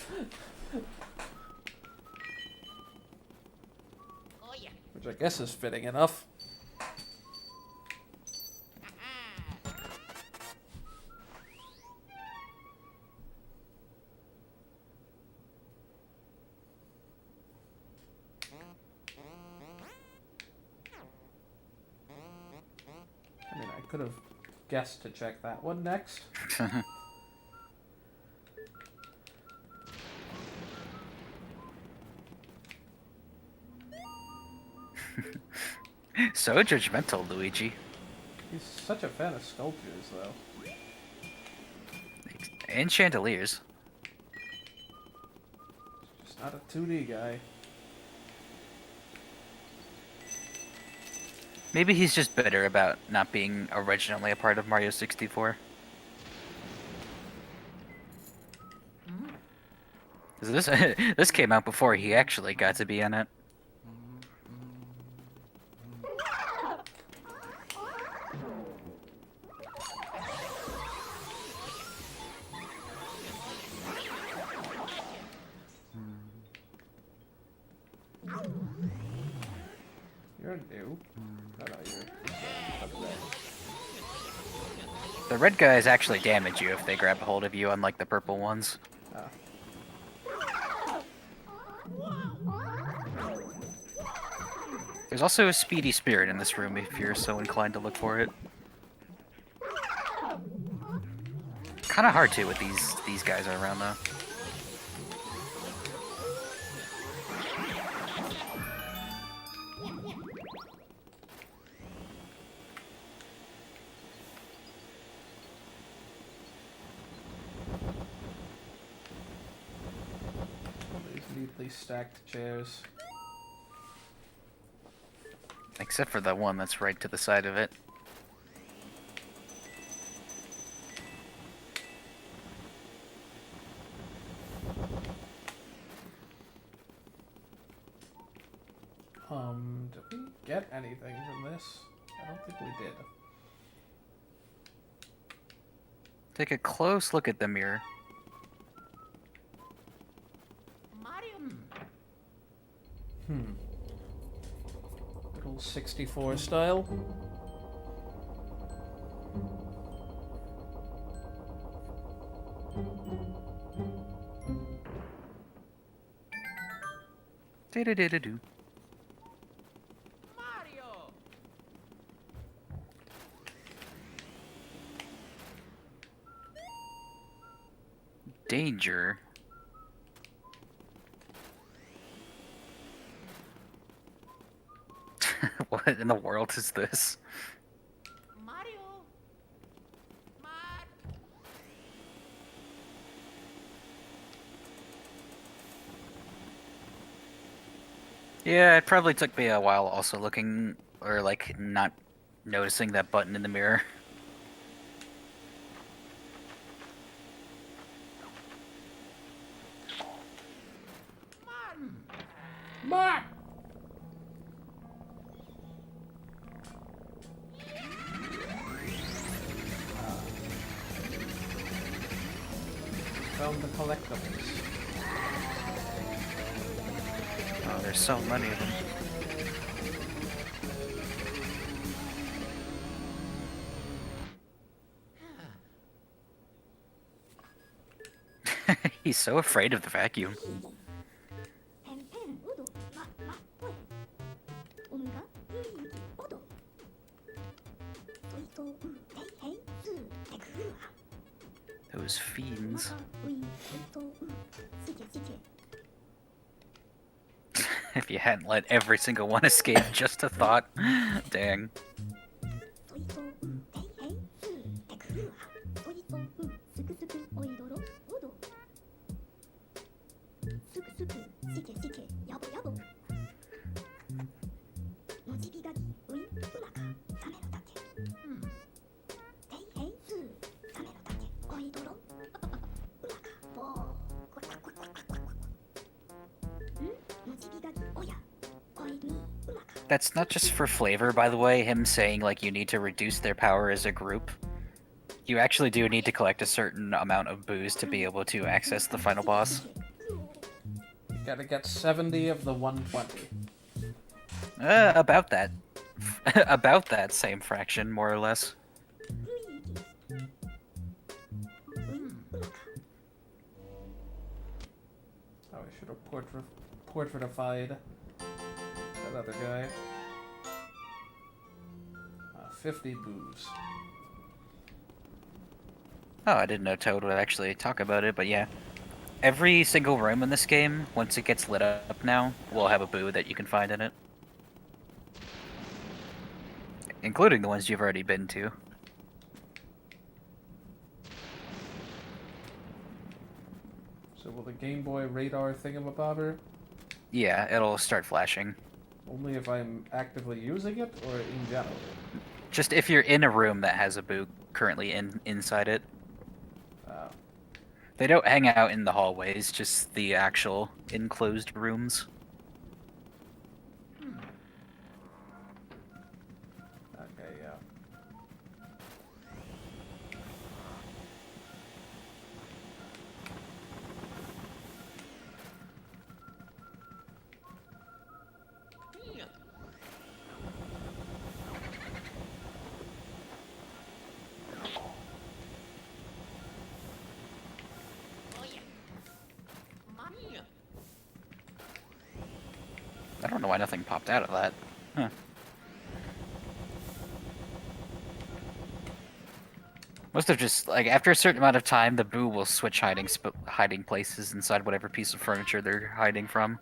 Oh yeah. Which I guess is fitting enough. I mean, I could have guessed to check that one next. So judgmental, Luigi. He's such a fan of sculptures, though. And chandeliers. Just not a 2D guy. Maybe he's just bitter about not being originally a part of Mario 64. 'Cause this this came out before he actually got to be in it. You're new. No, you're up there. The red guys actually damage you if they grab a hold of you, unlike the purple ones. Ah. There's also a speedy spirit in this room if you're so inclined to look for it. Kind of hard to with these guys are around though. These neatly stacked chairs. Except for the one that's right to the side of it. Did we get anything from this? I don't think we did. Take a close look at the mirror. Mario. Good old 64 style. Do-do-do-do-do. Mario. Danger. What in the world is this? Mario. Yeah, it probably took me a while also looking, or like not noticing that button in the mirror. Mark! Found the collectibles. Oh, there's so many of them. He's so afraid of the vacuum. ペンペンウドまぽいオムがルイージオドソイソウヘイヘイスーテクフー Those ハ fiends. マカウイソイソウシケシケ If you hadn't let every single one escape, just a thought. Dang. ソイソウヘイヘイスーテクフーソイソウスクスクおいどろオドスクスクシケシケヤボヤボモチビガギウイウマカサメの竹ヘイヘイスーサメの竹おいどろうまかボーコタコタコタコモチビガギおやおいにうまか That's not just for flavor, by the way, him saying like you need to reduce their power as a group. You actually do need to collect a certain amount of booze to be able to access the final boss. You gotta get 70 of the 120. About that. About that same fraction, more or less. ルイージウイうまか Oh, I should have portraitified that other guy. 50 booze. Oh, I didn't know Toad would actually talk about it, but yeah. Every single room in this game, once it gets lit up now, will have a boo that you can find in it. Including the ones you've already been to. So will the Game Boy radar thingamabobber Yeah, it'll start flashing. only if I'm actively using it or in general? Just if you're in a room that has a boo currently inside it. They don't hang out in the hallways, just the actual enclosed rooms. Okay, yeah. Oh yeah. Mario. I don't know why nothing popped out of that. Huh. Most of just like after a certain amount of time, the boo will switch hiding places inside whatever piece of furniture they're hiding from.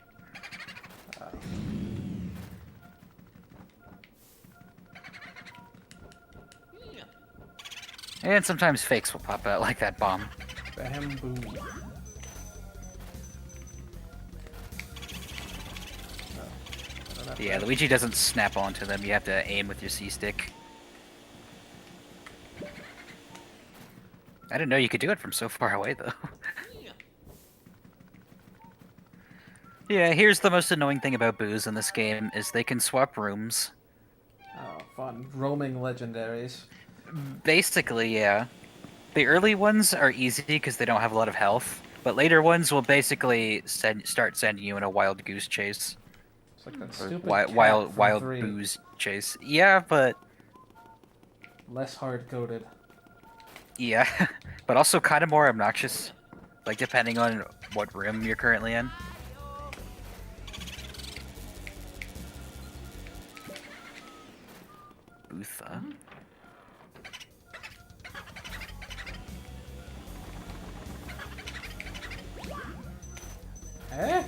And sometimes fakes will pop out like that bomb. Bamboo. Yeah, Luigi doesn't snap onto them. You have to aim with your C stick. I didn't know you could do it from so far away, though. Yeah, here's the most annoying thing about boos in this game, is they can swap rooms. Oh, fun. Roaming legendaries. Basically, yeah. The early ones are easy because they don't have a lot of health, but later ones will basically start sending you in a wild goose chase. It's like that Or stupid wild cat from 3. booze chase. Yeah, but... Less hard-coded. Yeah, but also kind of more obnoxious. Like, depending on what room you're currently in. Bootha. Eh?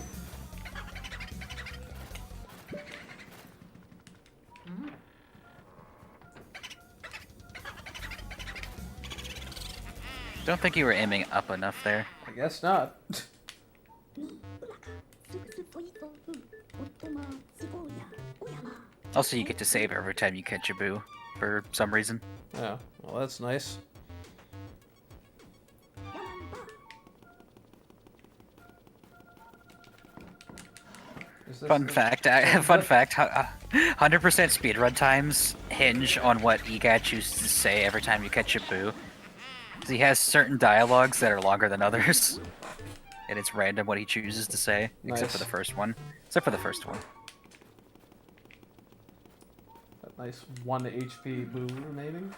Don't think you were aiming up enough there. I guess not. すぐすといとうおっとますごやおやま Also, you get to save every time you catch a boo, for some reason. Oh, well, that's nice. やまんば Is this Fun the- fact, 100% speedrun times hinge on what EGAT chooses to say every time you catch a boo. 'Cause he has certain dialogues that are longer than others. And it's random what he chooses to say, except for Nice. the first one. Except for the first one. That nice 1 HP boo remaining.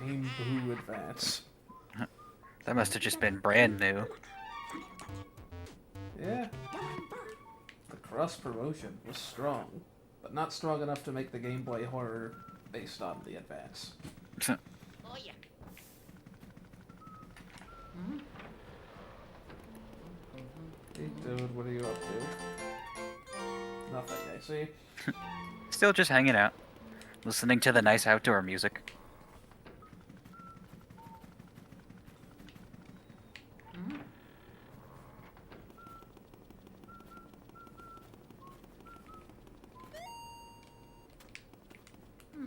Game Boo Advance. That must have just been brand new. Yeah. The cross promotion was strong, but not strong enough to make the Game Boy horror based on the Advance. Oh yeah. Hey dude, what are you up to? Nothing, I see. Still just hanging out. Listening to the nice outdoor music.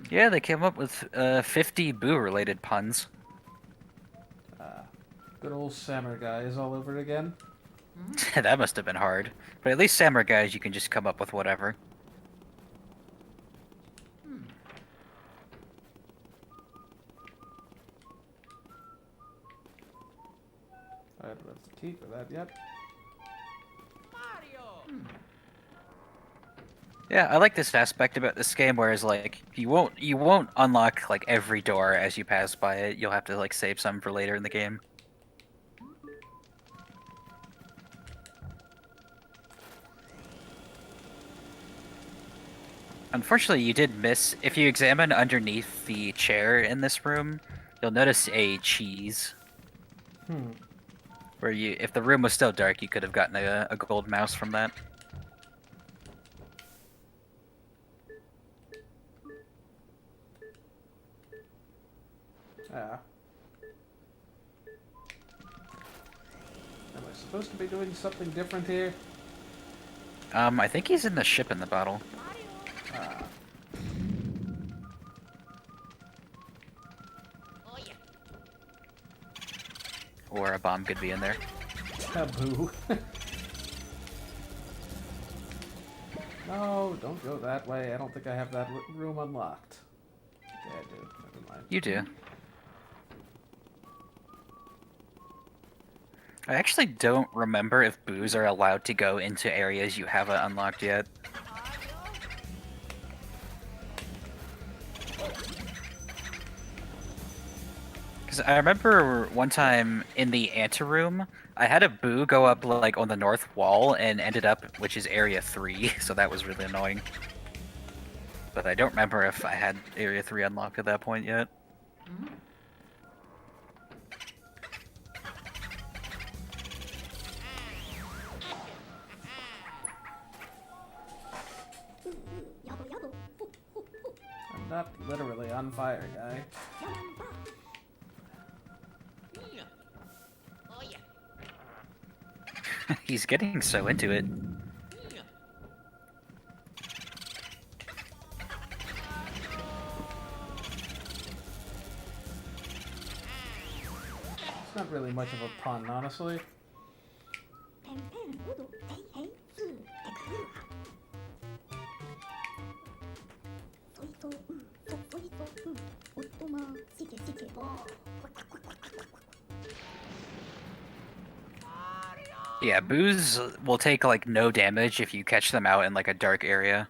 Yeah, they came up with 50 boo-related puns. Good old Samurai guys all over again. That must have been hard. But at least Samurai guys, you can just come up with whatever. I don't have the key for that yet. Mario. Yeah, I like this aspect about this game, whereas like you won't unlock like every door as you pass by it. You'll have to like save some for later in the game. Unfortunately, you did miss. If you examine underneath the chair in this room, you'll notice a cheese. Hmm. Where you, if the room was still dark, you could have gotten a gold mouse from that. Ah. Am I supposed to be doing something different here? I think he's in the ship in the bottle. Ah. Oh yeah. Or a bomb could be in there. Taboo. No, don't go that way. I don't think I have that room unlocked. Yeah, I do. Never mind. You do. I actually don't remember if boos are allowed to go into areas you haven't unlocked yet. 'Cause I remember one time in the anteroom, I had a boo go up like on the north wall and ended up, which is area 3, so that was really annoying. But I don't remember if I had area 3 unlocked at that point yet. 야도 야도 I'm not literally on fire, guy. 야만바 Oh yeah. He's getting so into it. It's not really much of a pun, honestly. 펜펜 모두 헤이 헤이 스 데크루아 소이소 오토마 시케 시케 Yeah, boos will take like no damage if you catch them out in like a dark area.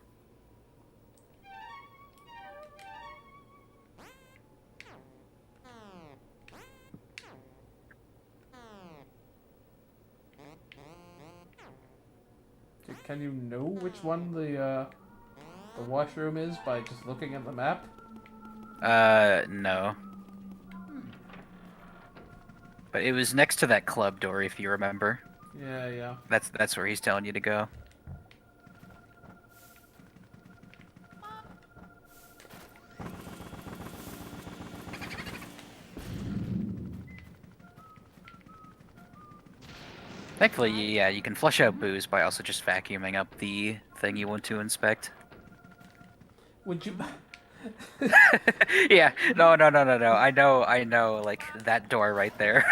Can you know which one the washroom is by just looking at the map? No. But it was next to that club door, if you remember. Yeah. That's where he's telling you to go. Thankfully, yeah, you can flush out boos by also just vacuuming up the thing you want to inspect. Would you? Yeah, no. I know, like, that door right there.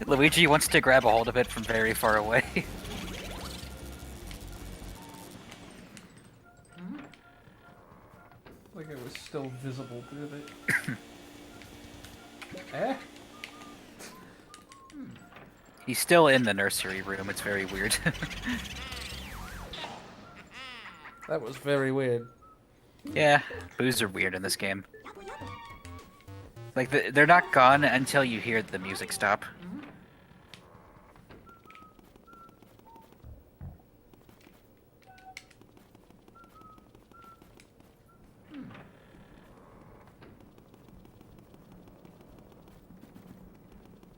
Luigi wants to grab a hold of it from very far away. Like it was still visible through the. Eh? He's still in the nursery room, it's very weird. That was very weird. Yeah, boos are weird in this game. Like, they're not gone until you hear the music stop.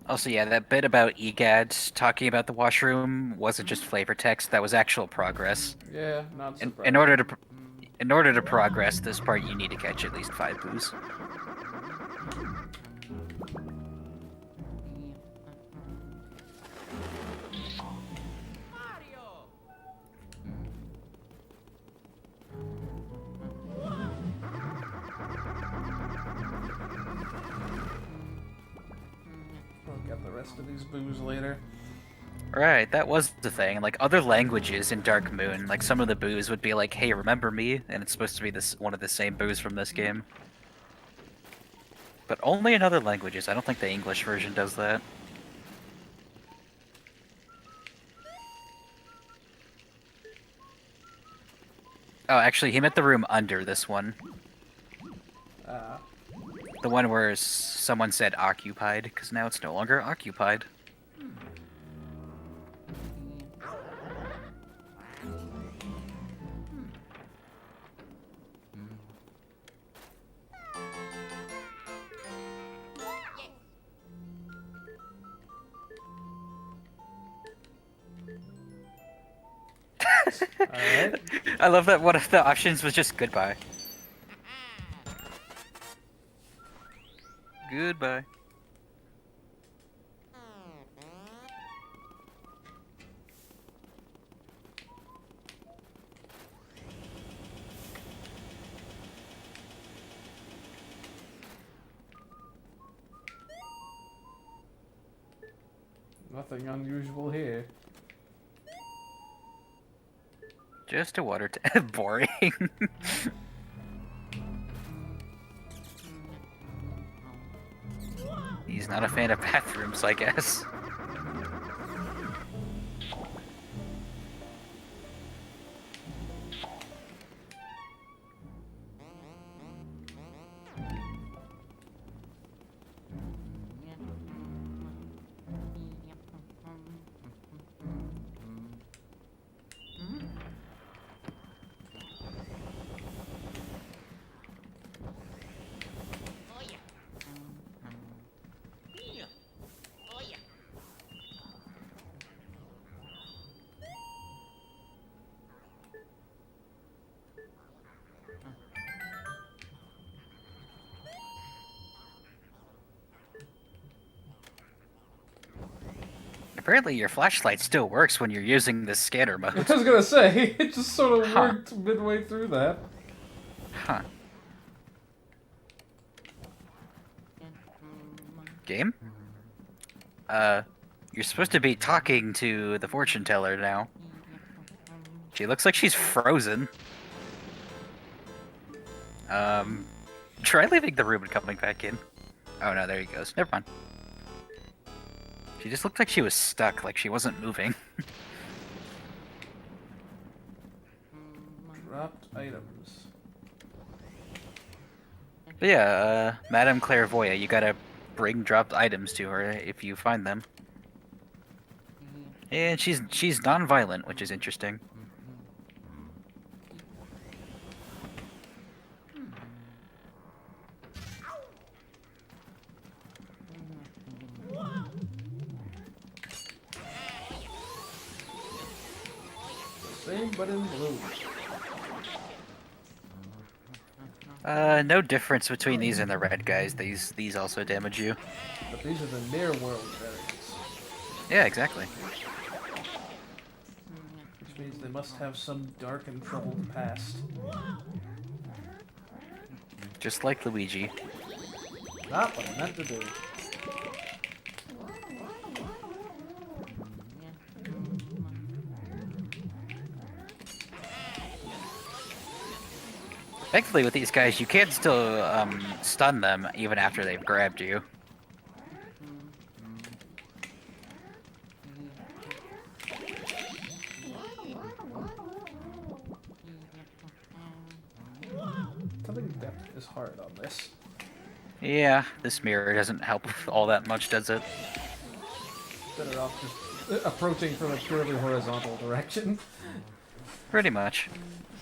Also, yeah, that bit about EGAD talking about the washroom wasn't just flavor text, that was actual progress. Yeah, not In, surprised. in order to progress this part, you need to catch at least 5 boos. We'll get the rest of these boos later. Right, that was the thing. Like, other languages in Dark Moon, like, some of the boos would be like, hey, remember me? And it's supposed to be this one of the same boos from this game. But only in other languages. I don't think the English version does that. Oh, actually, he meant the room under this one. The one where someone said occupied, because now it's no longer occupied. Alright. I love that one of the options was just goodbye. Goodbye. Nothing unusual here. Just a water boring. He's not a fan of bathrooms, I guess. Apparently your flashlight still works when you're using the scanner I mode. was gonna say, it just sort of Huh. worked midway through that. Huh. Game? You're supposed to be talking to the fortune teller now. She looks like she's frozen. Try leaving the room and coming back in. Oh no, there he goes. Never mind. She just looked like she was stuck, like she wasn't moving. Dropped items. But yeah, Madame Clairvoyant, you gotta bring dropped items to her if you find them. And she's non-violent, which is interesting. Same but in blue. No difference between these and the red guys. These also damage you. But these are the near world variants. Yeah, exactly. Which means they must have some dark and troubled past. Just like Luigi. Not what I meant to do. Thankfully, with these guys, you can still stun them even after they've grabbed you. Something depth is hard on this. Yeah, this mirror doesn't help all that much, does it? Better off just approaching from a purely horizontal direction. Pretty much.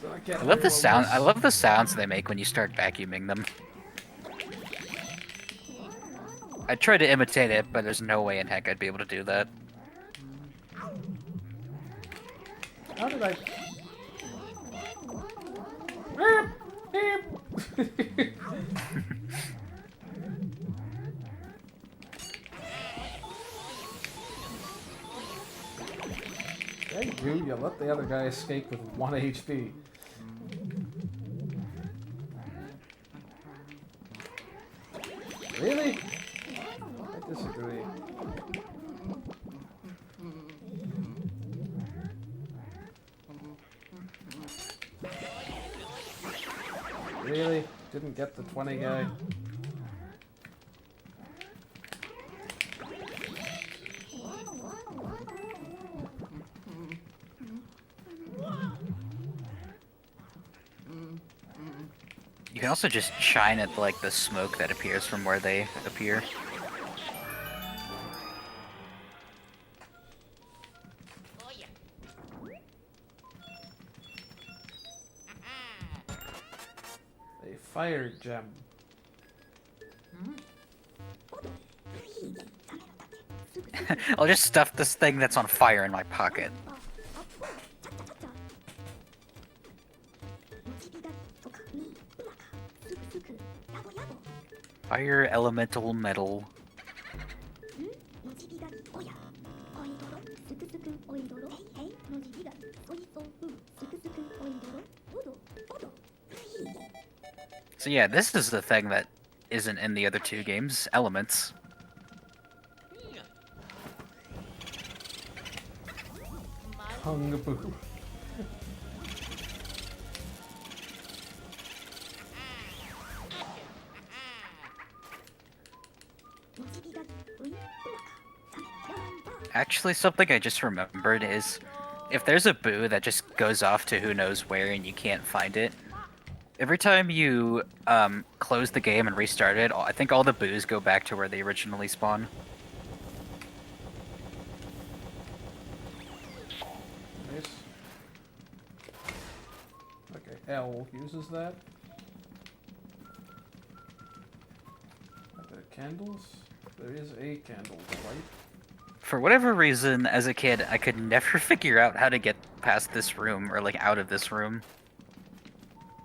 So I can't I love very the well sound. miss. I love the sounds they make when you start vacuuming them. I tried to imitate it, but there's no way in heck I'd be able to do that. How did I? Thank you. You let the other guy escape with 1 HP. Really? I disagree. Really? Didn't get the 20 guy? You can also just shine at like the smoke that appears from where they appear. Oh yeah. A fire gem. I'll just stuff this thing that's on fire in my pocket. Fire elemental metal. So yeah, this is the thing that isn't in the other two games. Elements. Hung boo. Actually, something I just remembered is if there's a boo that just goes off to who knows where and you can't find it, every time you close the game and restart it, I think all the boos go back to where they originally spawn. Nice. Okay, L uses that. Are there candles? There is a candle to light. For whatever reason, as a kid, I could never figure out how to get past this room or like out of this room.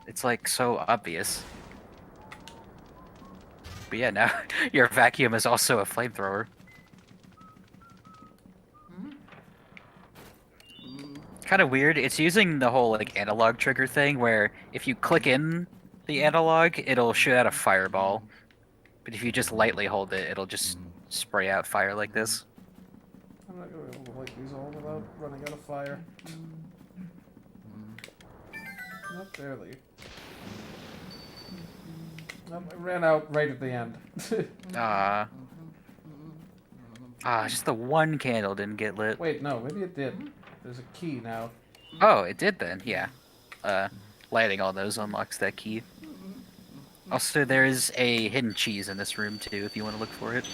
It's like so obvious. But yeah, now your vacuum is also a flamethrower. Kind of weird. It's using the whole like analog trigger thing where if you click in the analog, it'll shoot out a fireball. But if you just lightly hold it, it'll just spray out fire like this. I'm not gonna be able to light these all without running out of fire. Not barely. Nope, I ran out right at the end. Just the one candle didn't get lit. Wait, no, maybe it did. There's a key now. Oh, it did then, yeah. Lighting all those unlocks that key. Also, there's a hidden cheese in this room too, if you want to look for it.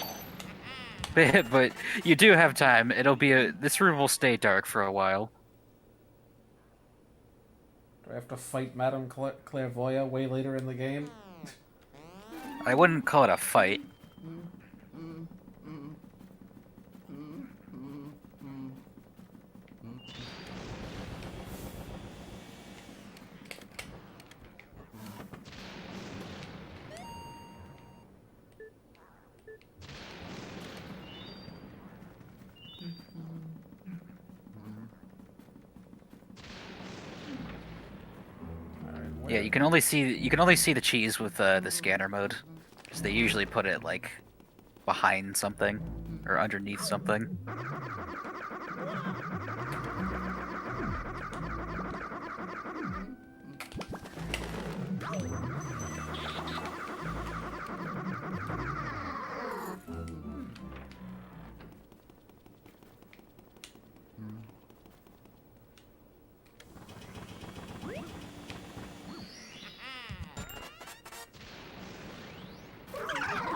But you do have time. This room will stay dark for a while. Do I have to fight Madame Clairvoyant way later in the game? I wouldn't call it a fight. Yeah, you can only see the cheese with the scanner mode, because they usually put it like behind something or underneath something.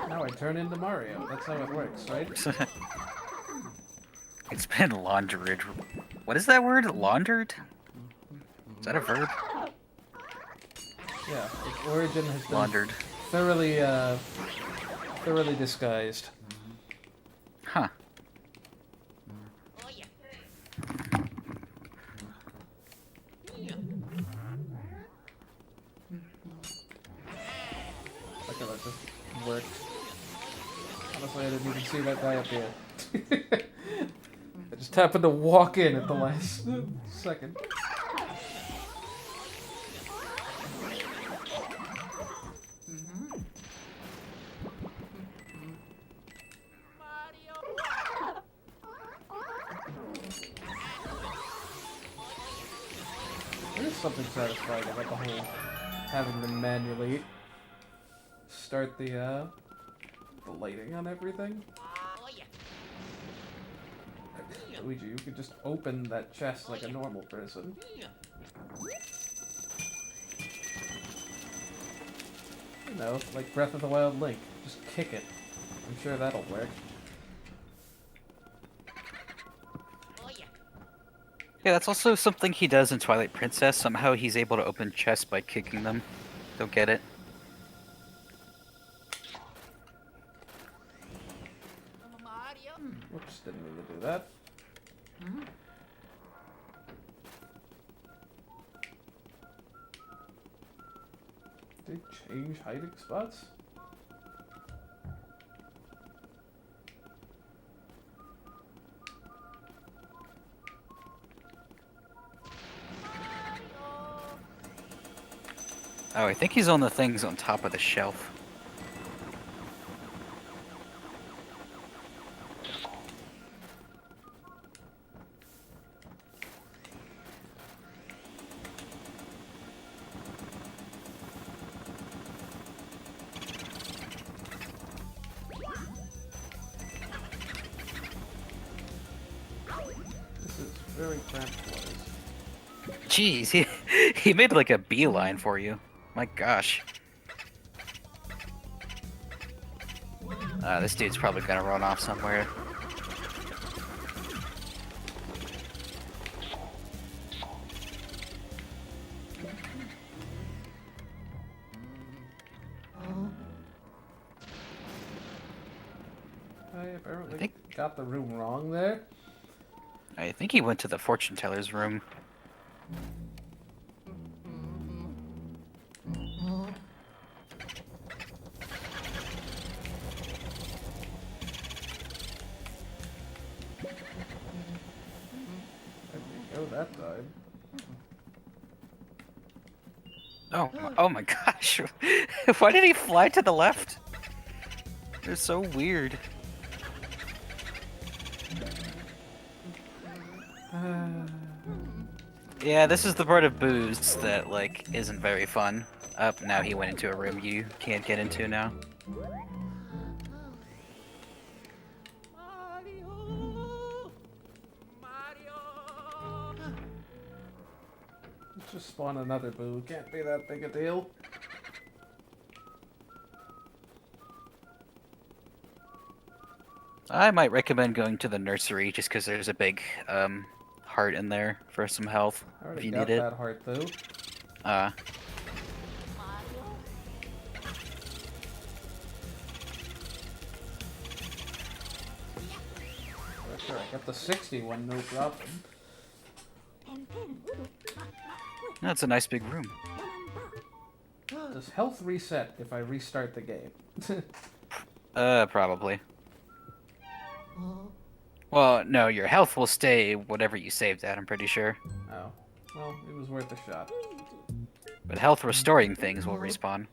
Now I turn into Mario. That's how it works, right? It's been laundered. What is that word? Laundered? Is that a verb? Yeah, its origin has been Laundered. thoroughly disguised. Huh. Oh yeah. Okay, that just worked. Honestly, I didn't even see that guy up here. I just happened to walk in at the last second. There's something satisfying about the whole having to manually start the lighting on everything. Oh yeah. Luigi, you could just open that chest like a normal person. You know, like Breath of the Wild Link. Just kick it. I'm sure that'll work. Oh yeah. Yeah, that's also something he does in Twilight Princess. Somehow he's able to open chests by kicking them. Don't get it. Mario. Whoops, didn't mean to do that. Did they change hiding spots? Oh, I think he's on the things on top of the shelf. This is very cramped quarters. Jeez, he made like a beeline for you. My gosh. This dude's probably gonna run off somewhere. I apparently I think- got the room wrong there. I think he went to the fortune teller's room. that time. Oh my gosh. Why did he fly to the left? They're so weird. Yeah, this is the part of booze that, like, isn't very fun. Up, now he went into a room you can't get into now. Mario! Mario! Let's just spawn another boo. Can't be that big a deal. I might recommend going to the nursery just because there's a big heart in there for some health I if already you got need it. that heart though. Uh, Mario? Sure, I got the 61, no problem. that's a nice big room. Does health reset if I restart the game? Probably. Well, no, your health will stay whatever you saved at, I'm pretty sure. Oh. Well, it was worth a shot. But health restoring things will respawn.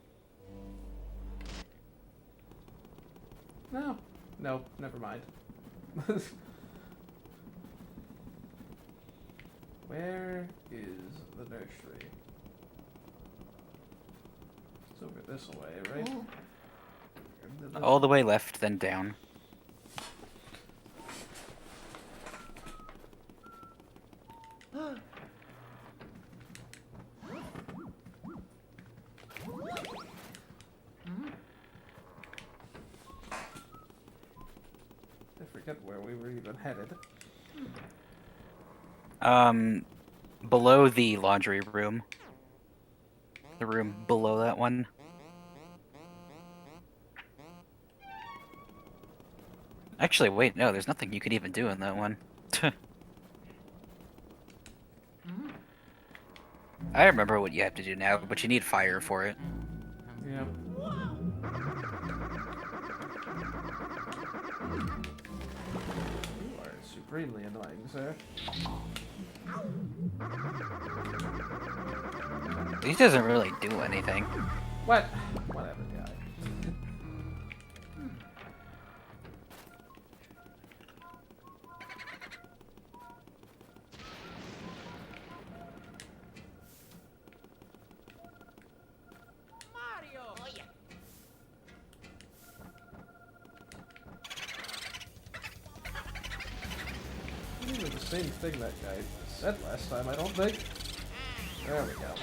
No. No, never mind. Where is the nursery? It's over this way, right? All the way left, then down. I forget where we were even headed. Below the laundry room. The room below that one. Actually, wait, no, there's nothing you could even do in that one. I remember what you have to do now, but you need fire for it. Yep. You are supremely annoying, sir. He doesn't really do anything. What? Whatever, guy. Mario! Oh yeah. These are the same thing that guy said last time, I don't think. There we go.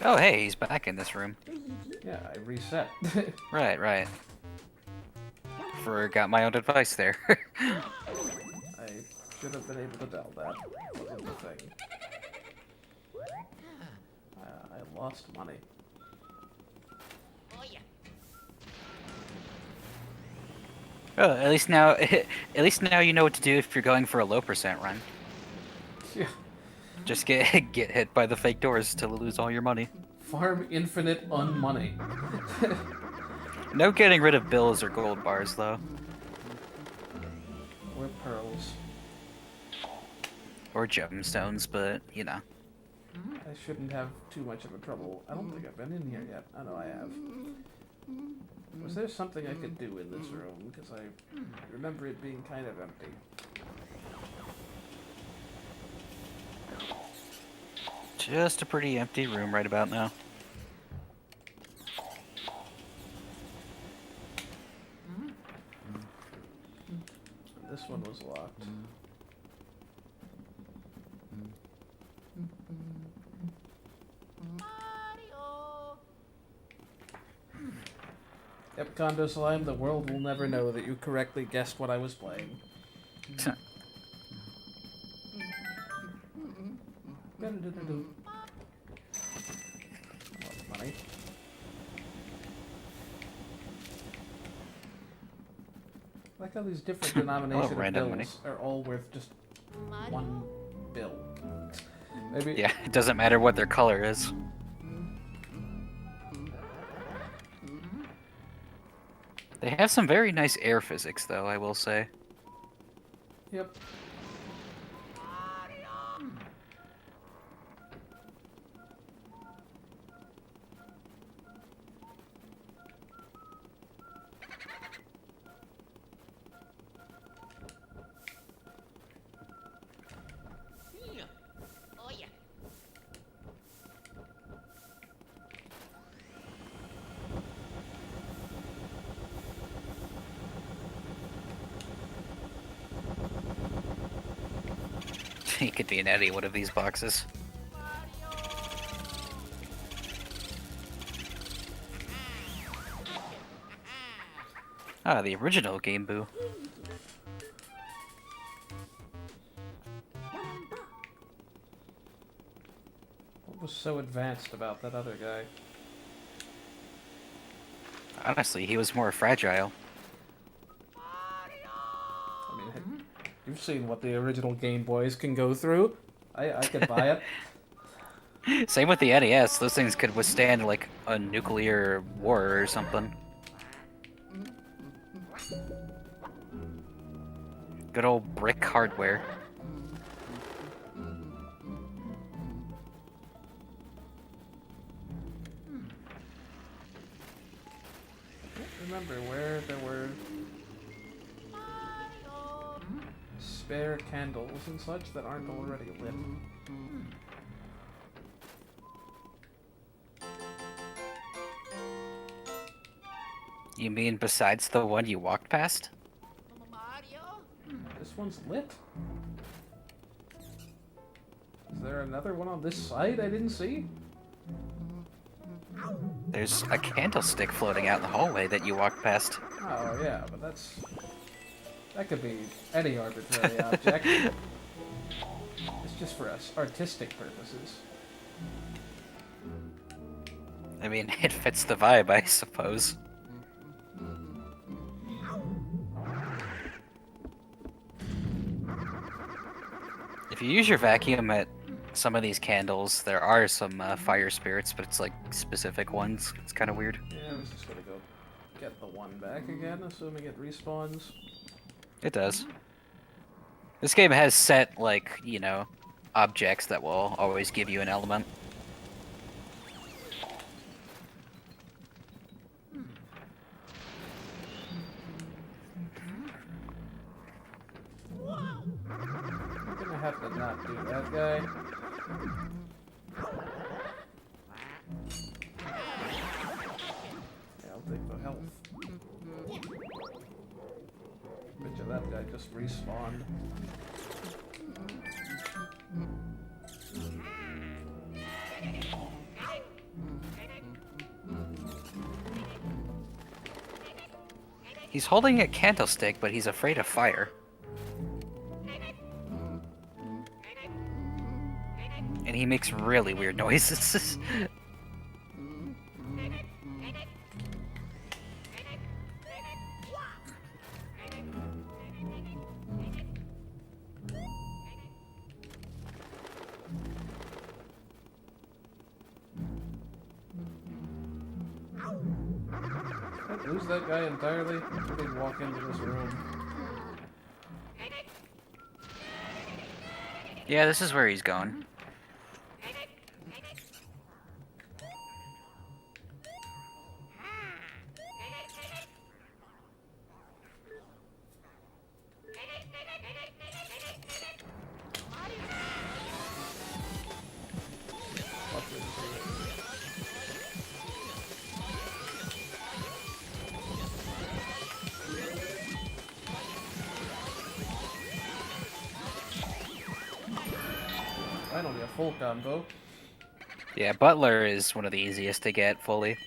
Oh, hey, he's back in this room. Yeah, I reset. Right, right. Forgot my own advice there. I should have been able to tell that wasn't the thing. I lost money. Oh yeah. Oh, at least now you know what to do if you're going for a low percent run. Yeah. Just get hit by the fake doors to lose all your money. Farm infinite unmoney. No getting rid of bills or gold bars though, Or pearls. or gemstones, but you know. I shouldn't have too much of a trouble. I don't think I've been in here yet. I know I have. Was there something I could do in this room? Because I remember it being kind of empty. Just a pretty empty room right about now. This one was locked. Mario! Yep, Condo Slime, the world will never know that you correctly guessed what I was playing. Do-do-do-do-do. I want money. I like how these different denominations of random bills money. are all worth just Mario? one bill. Maybe. Yeah, it doesn't matter what their color is. They have some very nice air physics though, I will say. Yep. Mario! He could be in any one of these boxes. Ah, the original Game Boo. What was so advanced about that other guy? Honestly, he was more fragile. I mean, hey, you've seen what the original Game Boys can go through. I could buy it. Same with the NES. Those things could withstand like a nuclear war or something. Good old brick hardware. Remember where there were spare candles and such that aren't already lit. You mean besides the one you walked past? Mario? This one's lit? Is there another one on this side I didn't see? There's a candlestick floating out in the hallway that you walked past. Oh yeah, but that could be any arbitrary object. It's just for us artistic purposes. I mean, it fits the vibe, I suppose. If you use your vacuum at some of these candles, there are some fire spirits, but it's like specific ones. It's kind of weird. Yeah, I was just gonna go get the one back again, assuming it respawns. It does. This game has set, like, you know, objects that will always give you an element. I'm gonna have to not do that guy. Yeah, I'll take the health. Bet you that guy just respawned. He's holding a candlestick, but he's afraid of fire. And he makes really weird noises. Did I lose that guy entirely? Or did he walk into this room? Yeah, this is where he's going. Watch this. Finally, a full combo. Yeah, Butler is one of the easiest to get fully.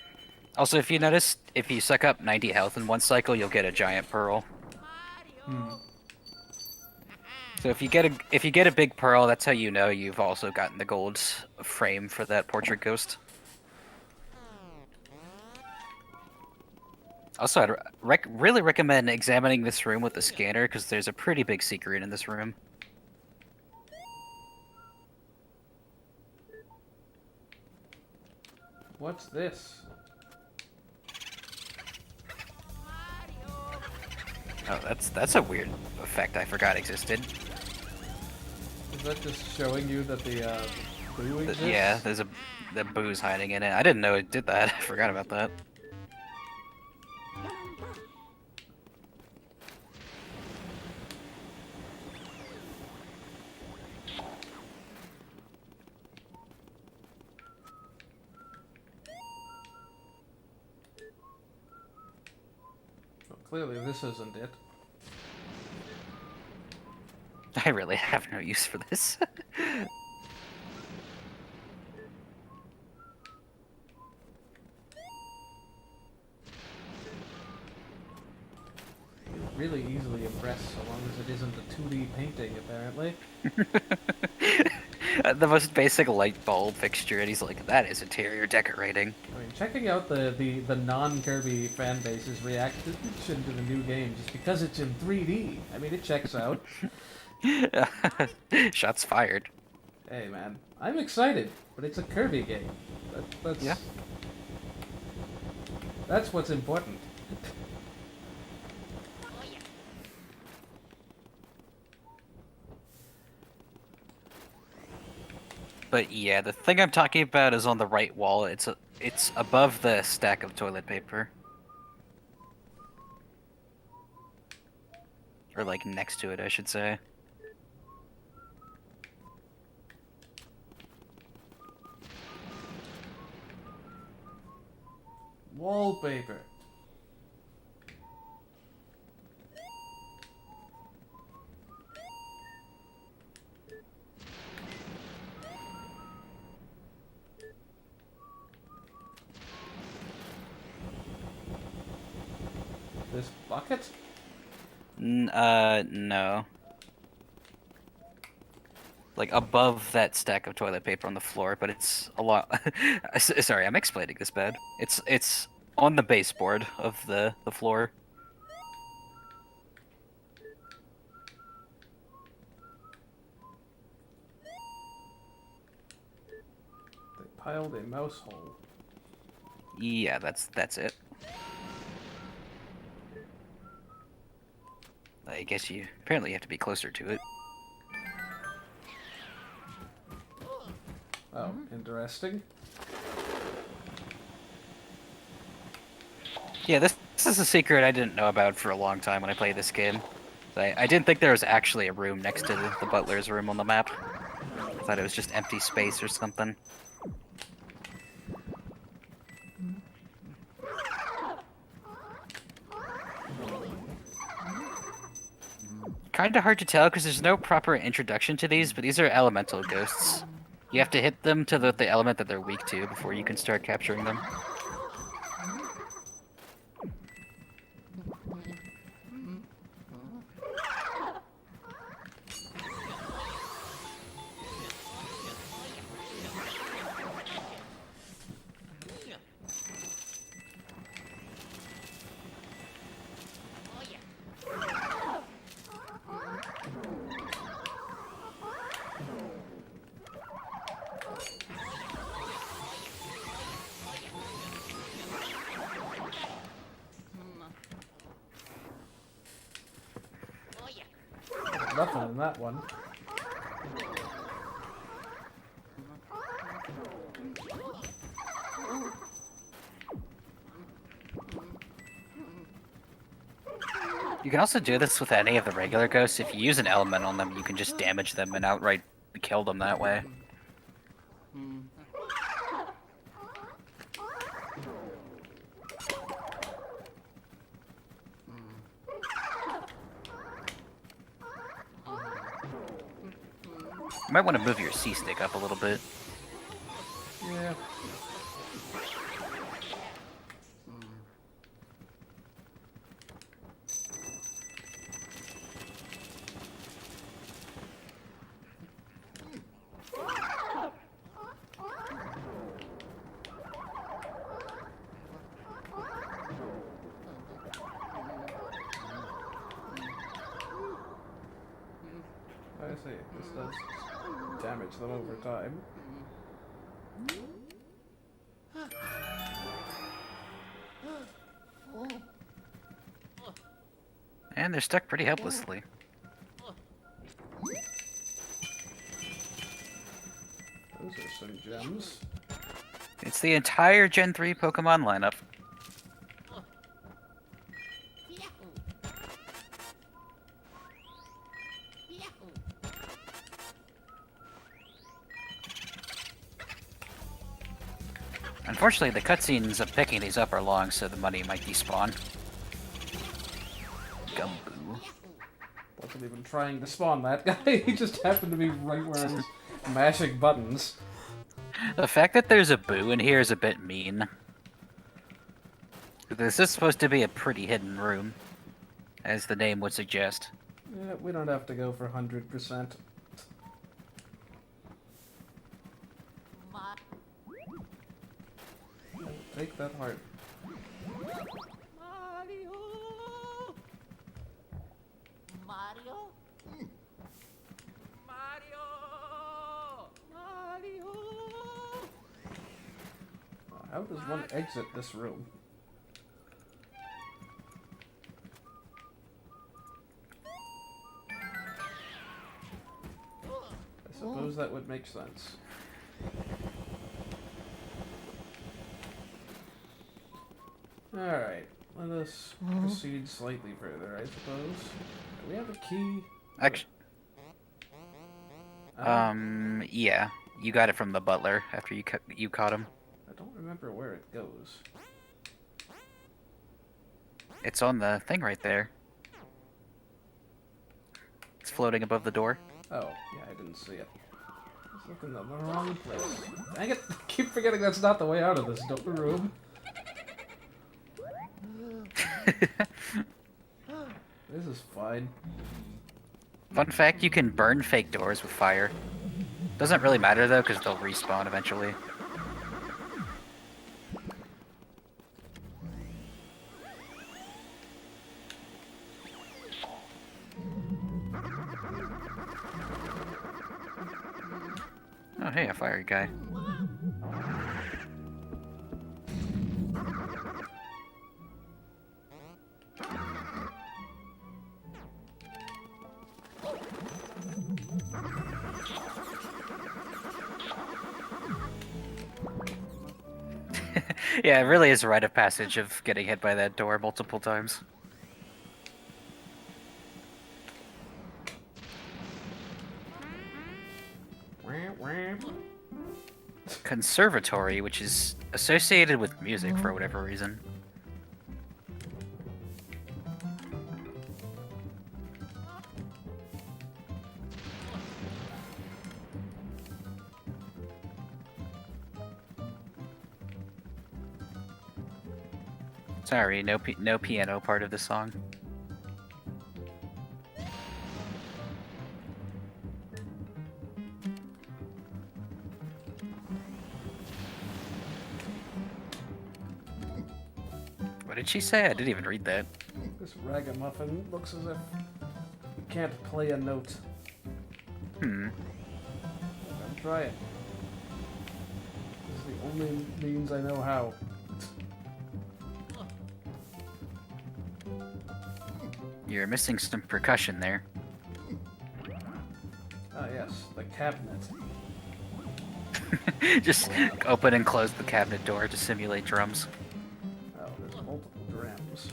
Also, if you notice, if you suck up 90 health in one cycle, you'll get a giant pearl. Mario! So if you get a big pearl, that's how you know you've also gotten the gold frame for that portrait ghost. Also, I'd really recommend examining this room with the scanner because there's a pretty big secret in this room. What's this? Oh, that's a weird effect I forgot existed. Is that just showing you that the blue exists? Yeah, there's the booze hiding in it. I didn't know it did that. I forgot about that. Well, clearly this isn't it. I really have no use for this. Really easily impressed, so long as it isn't a 2D painting, apparently. The most basic light bulb fixture, and he's like, that is interior decorating. I mean, checking out the non-Kirby fan base's reaction to the new game, just because it's in 3D. I mean, it checks out. Shots fired. Hey, man, I'm excited, but it's a Kirby game. Yeah. That's what's important. But yeah, the thing I'm talking about is on the right wall. It's above the stack of toilet paper. Or like next to it, I should say. Wallpaper. This bucket? No. Like above that stack of toilet paper on the floor, but it's a lot. Sorry, I'm explaining this bad. It's on the baseboard of the floor. They piled a mouse hole. Yeah, that's it. I guess you apparently have to be closer to it. Oh, interesting. Yeah, this is a secret I didn't know about for a long time when I played this game. I didn't think there was actually a room next to the butler's room on the map. I thought it was just empty space or something. Kinda hard to tell because there's no proper introduction to these, but these are elemental ghosts. You have to hit them to the element that they're weak to before you can start capturing them. Nothing in that one. You can also do this with any of the regular ghosts. If you use an element on them, you can just damage them and outright kill them that way. You might want to move your C-stick up a little bit. Yeah. I see. This does damage them over time. And they're stuck pretty helplessly. Those are some gems. It's the entire Gen 3 Pokemon lineup. Unfortunately, the cutscenes of picking these up are long, so the money might despawn. Gumboo. Wasn't wasn't even trying to spawn that guy. He just happened to be right where I was mashing buttons. The fact that there's a boo in here is a bit mean. This is supposed to be a pretty hidden room, as the name would suggest. Yeah, we don't have to go for 100%. Ma- Take that heart. Mario. Mario. Mario. Mario. How does one exit this room? I suppose that would make sense. Alright, let us proceed slightly further, I suppose. Do we have a key? Actually, yeah. You got it from the butler after you caught him. I don't remember where it goes. It's on the thing right there. It's floating above the door. Oh, yeah, I didn't see it. I was looking in the wrong place. Dang it! I keep forgetting that's not the way out of this room. This is fine. Fun fact, you can burn fake doors with fire. Doesn't really matter though, because they'll respawn eventually. Oh hey, a fire guy. Yeah, it really is a rite of passage of getting hit by that door multiple times. Conservatory, which is associated with music for whatever reason. Sorry, no piano part of the song. What did she say? I didn't even read that. This ragamuffin looks as if he can't play a note. I'll try it. This is the only means I know how. You're missing some percussion there. Ah, yes, the cabinet. Just open and close the cabinet door to simulate drums. Oh, there's multiple drams.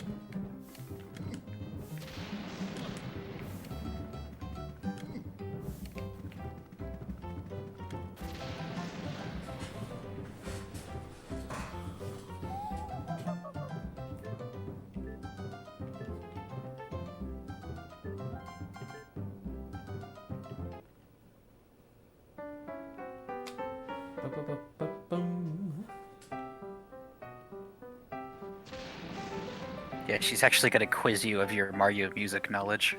Ba-ba-ba-ba-bum. Yeah, she's actually gonna quiz you of your Mario music knowledge.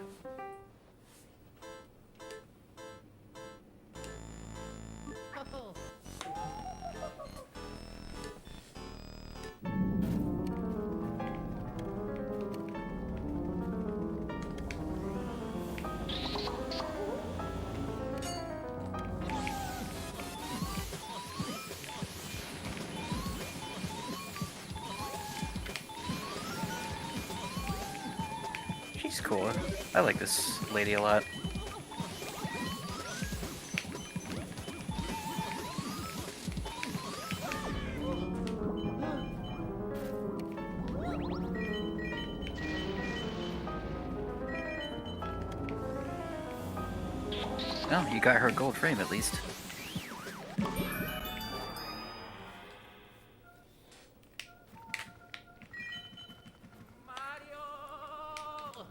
She's cool. I like this lady a lot. Oh, you got her gold frame at least. Mario.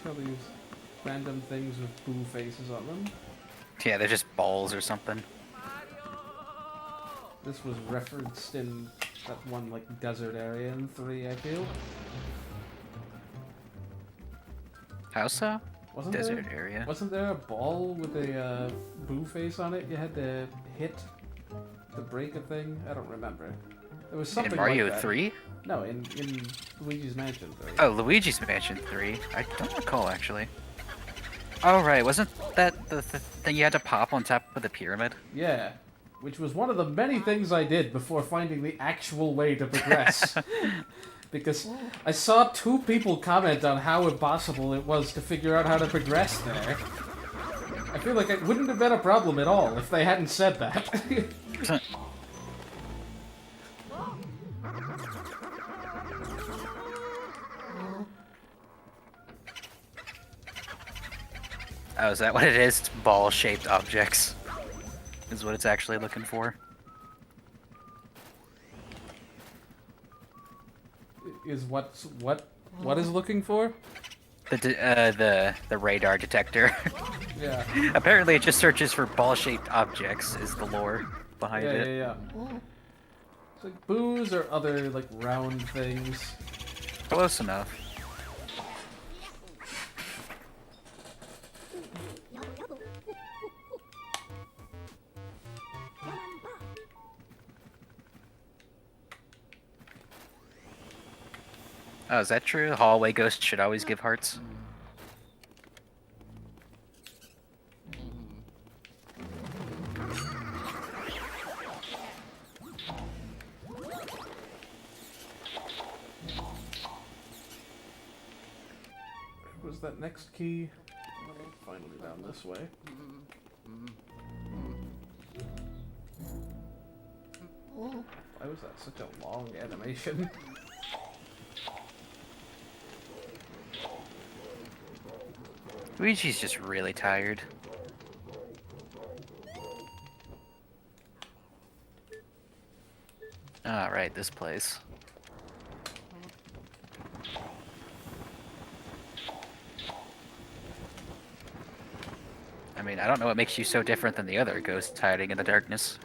all these random things with boo faces on them. Yeah, they're just balls or something. This was referenced in that one like desert area in 3, I feel. How so? Wasn't Desert there, area. Wasn't there a ball with a boo face on it you had to hit to break a thing? I don't remember. There was something In Mario like that. 3? No, in Luigi's Mansion 3. Oh, Luigi's Mansion 3. I don't recall, actually. Oh, right. Wasn't that the thing you had to pop on top of the pyramid? Yeah, which was one of the many things I did before finding the actual way to progress. Because I saw 2 people comment on how impossible it was to figure out how to progress there. I feel like it wouldn't have been a problem at all if they hadn't said that. Oh, is that what it is? It's ball-shaped objects. Is what it's actually looking for. Is what is looking for? The radar detector. Yeah. Apparently, it just searches for ball-shaped objects. Is the lore behind Yeah, it? yeah, yeah. It's like boos or other like round things. Close enough. Oh, is that true? Hallway ghosts should always give hearts. Was that next key? Finally down this way. Why was that such a long animation? Luigi's just really tired. Ah, right, this place. I mean, I don't know what makes you so different than the other ghosts hiding in the darkness.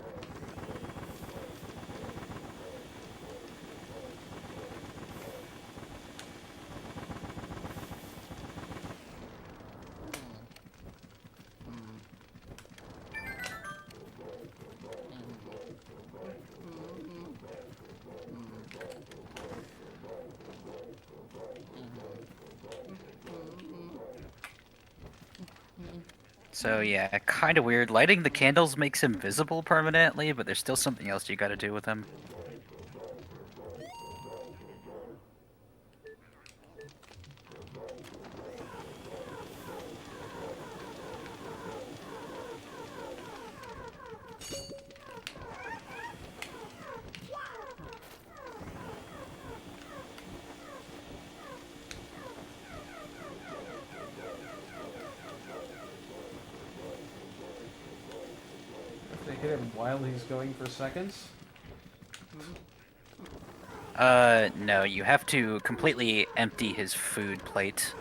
So yeah, kind of weird. Lighting the candles makes him visible permanently, but there's still something else you gotta do with him. They hit him while he's going for seconds? No, you have to completely empty his food plate.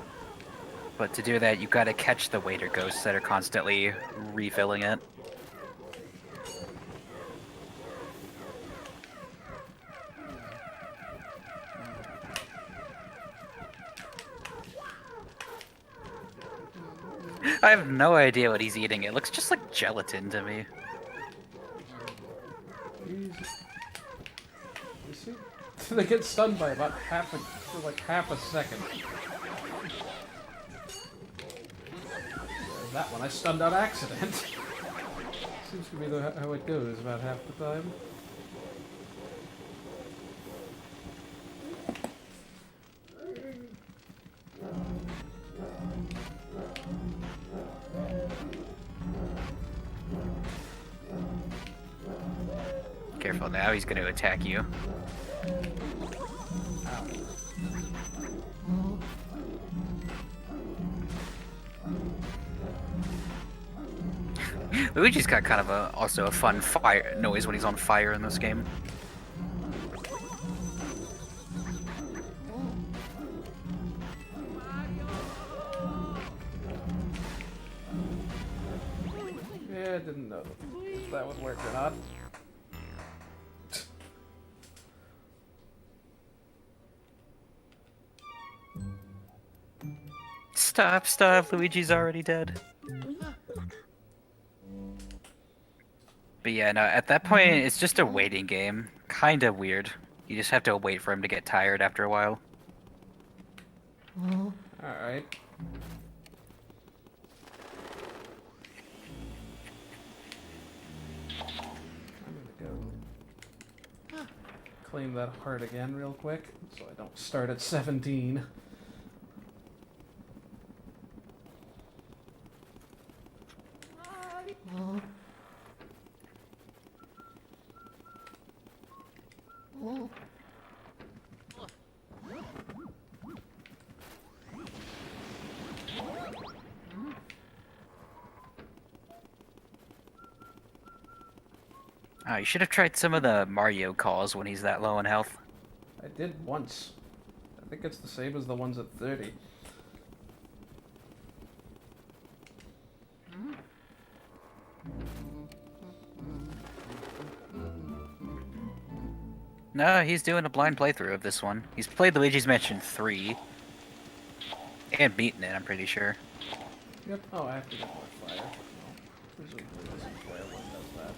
But to do that, you gotta catch the waiter ghosts that are constantly refilling it. I have no idea what he's eating. It looks just like gelatin to me. You see? They get stunned by about for like half a second. That one I stunned on accident. Seems to be how it goes about half the time. Careful now, he's gonna attack you. Luigi's got kind of also a fun fire noise when he's on fire in this game. didn't know if that would work or not. Stop, Luigi's already dead. But yeah, no, at that point, it's just a waiting game. Kinda weird. You just have to wait for him to get tired after a while. Alright. I'm gonna go claim that heart again real quick, so I don't start at 17. Oh, you should have tried some of the Mario calls when he's that low in health. I did once. I think it's the same as the ones at 30. No, he's doing a blind playthrough of this one. He's played Luigi's Mansion 3. And beaten it, I'm pretty sure. Yep. Oh, I have to get more fire. Well, presumably this is where one does that.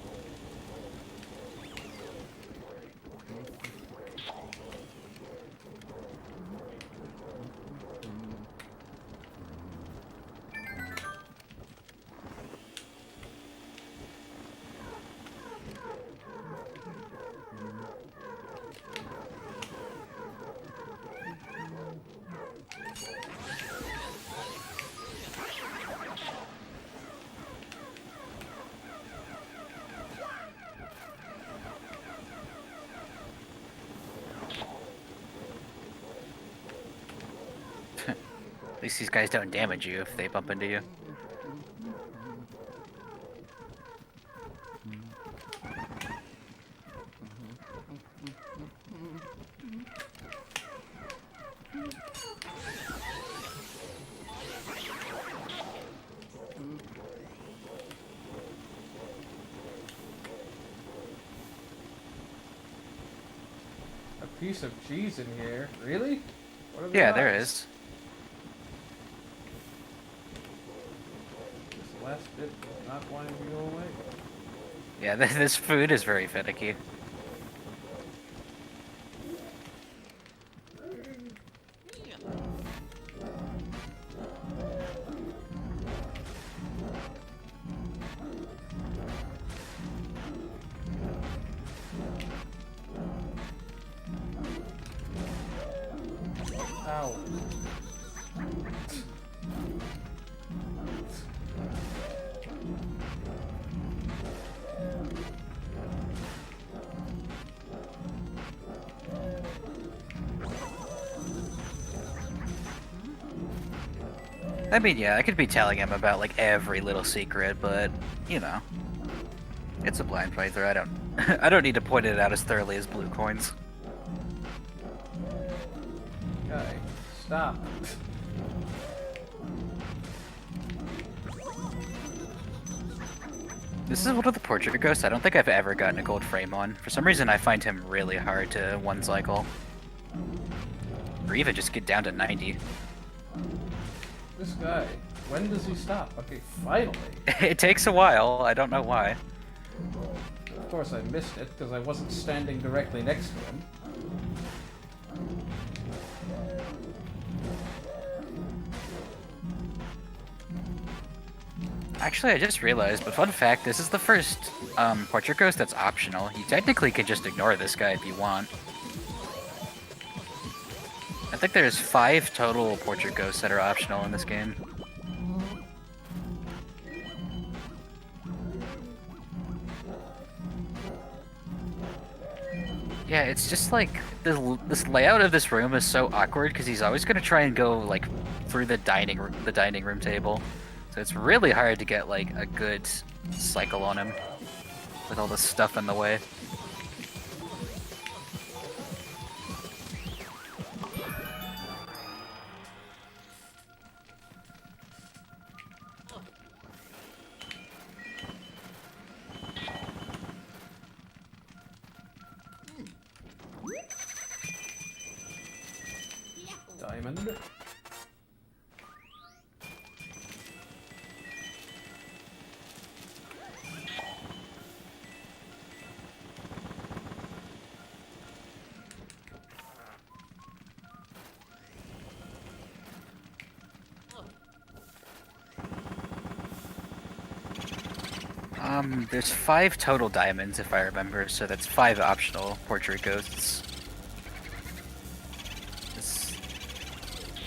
At least these guys don't damage you if they bump into you. A piece of cheese in here? Really? What are the Yeah, there odds? is. This last bit does not want to go away. Yeah, this food is very finicky. Ow. I mean, yeah, I could be telling him about like every little secret, but you know, it's a blind playthrough. I don't, I don't need to point it out as thoroughly as blue coins. Guy, stop. This is one of the portrait ghosts I don't think I've ever gotten a gold frame on. For some reason, I find him really hard to one cycle, or even just get down to 90. This guy, when does he stop? Okay, finally. It takes a while. I don't know why. Of course I missed it because I wasn't standing directly next to him. Actually, I just realized, but fun fact, this is the first portrait ghost that's optional. You technically could just ignore this guy if you want. I think there's 5 total portrait ghosts that are optional in this game. Yeah, it's just like this layout of this room is so awkward because he's always gonna try and go like through the dining room table. So it's really hard to get like a good cycle on him with all this stuff in the way. diamond. There's 5 total diamonds if I remember, so that's 5 optional portrait ghosts.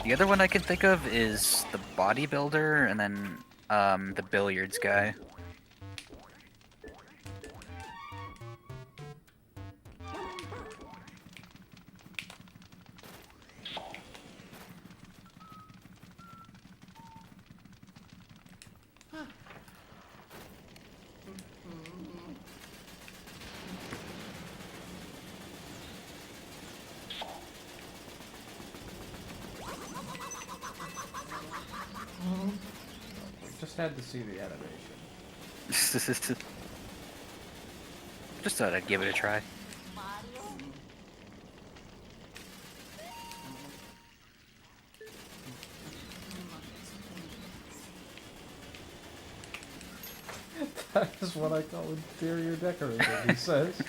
The other one I can think of is the bodybuilder and then the billiards guy. Just had to see the animation. Just thought I'd give it a try. Mario? That is what I call interior decorating, he says.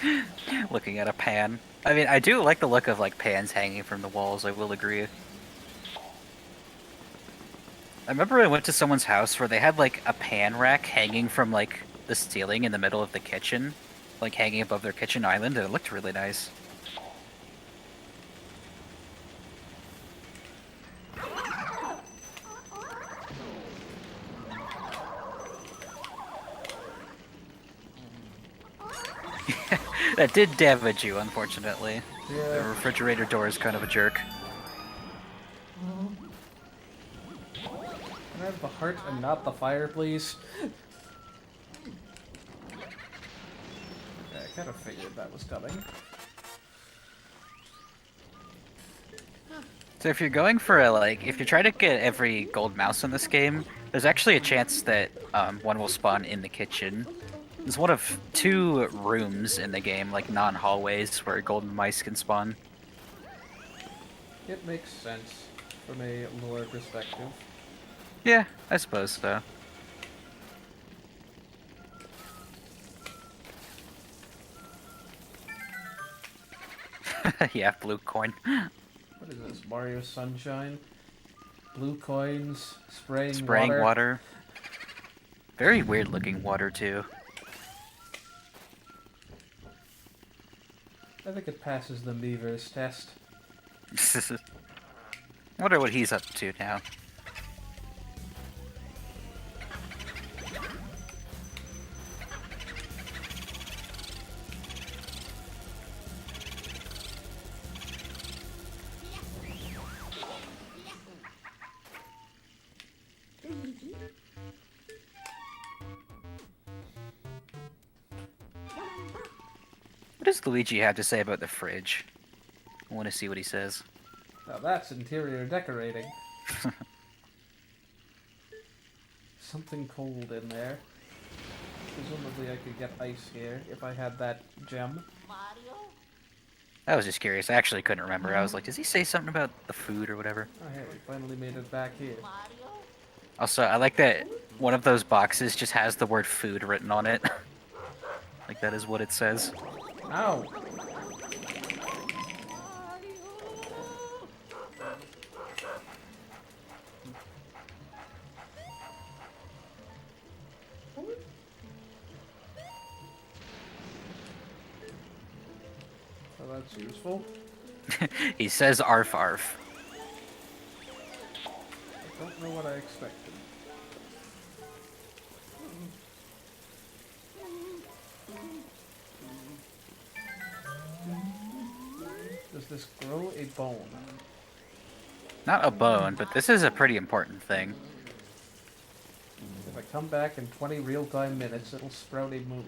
Looking at a pan. I mean, I do like the look of like pans hanging from the walls, I will agree. I remember I went to someone's house where they had like a pan rack hanging from like the ceiling in the middle of the kitchen, like hanging above their kitchen island, and it looked really nice. That did damage you, unfortunately. The Yeah. refrigerator door is kind of a jerk. Can I have the heart and not the fire, please? Okay, I kind of figured that was coming. So if you're going for a, like, if you try to get every gold mouse in this game, there's actually a chance that one will spawn in the kitchen. There's one of 2 rooms in the game, like non-hallways, where golden mice can spawn. It makes sense from a lore perspective. Yeah, I suppose so. Yeah, blue coin. What is this? Mario Sunshine? Blue coins, spraying Water. Very weird looking water, too. I think it passes the Beaver's test. Wonder what he's up to now. Luigi. Gamamba. What does Luigi have to say about the fridge? I want to see what he says. Now that's interior decorating. Something cold in there. Presumably I could get ice here if I had that gem. Mario? I was just curious. I actually couldn't remember. I was like, does he say something about the food or whatever? Oh hey, we finally made it back here. Mario? Also, I like that one of those boxes just has the word food written on it. Like, that is what it says. Ow! So that's useful. He says arf arf. I don't know what I expected. Does this grow a bone? Not a bone, but this is a pretty important thing. If I come back in 20 real-time minutes, it'll sprout a moon.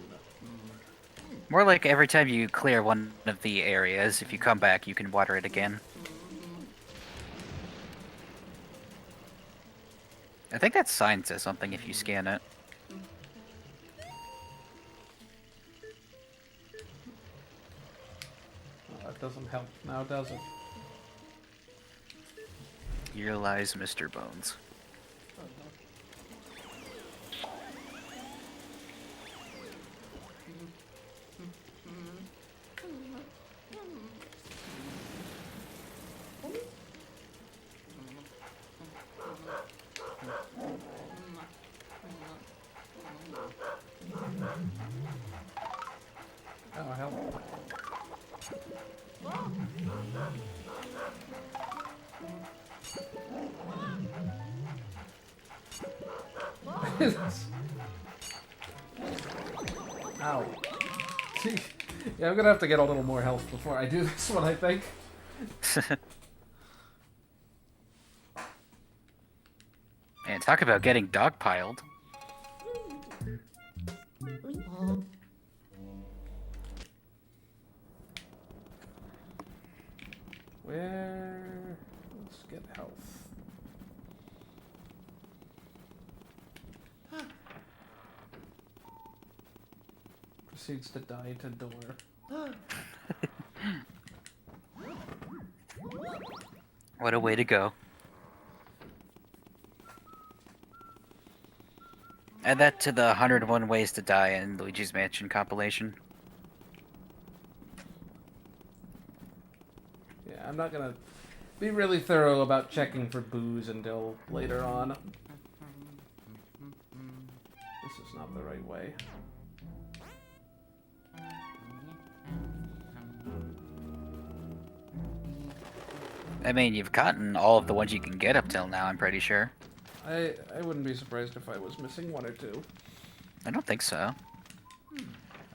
More like every time you clear one of the areas, if you come back, you can water it again. I think that sign says something if you scan it. Well, that doesn't help now, does it? Here lies Mr. Bones. Oh, hell. Ow. Yeah, I'm gonna have to get a little more health before I do this one, I think. And talk about getting dogpiled. Where... Let's get health. Proceeds to die to door. What a way to go. Add that to the 101 Ways to Die in Luigi's Mansion compilation. Yeah, I'm not gonna be really thorough about checking for booze until later on. This is not the right way. I mean, you've gotten all of the ones you can get up till now, I'm pretty sure. I wouldn't be surprised if I was missing one or two. I don't think so.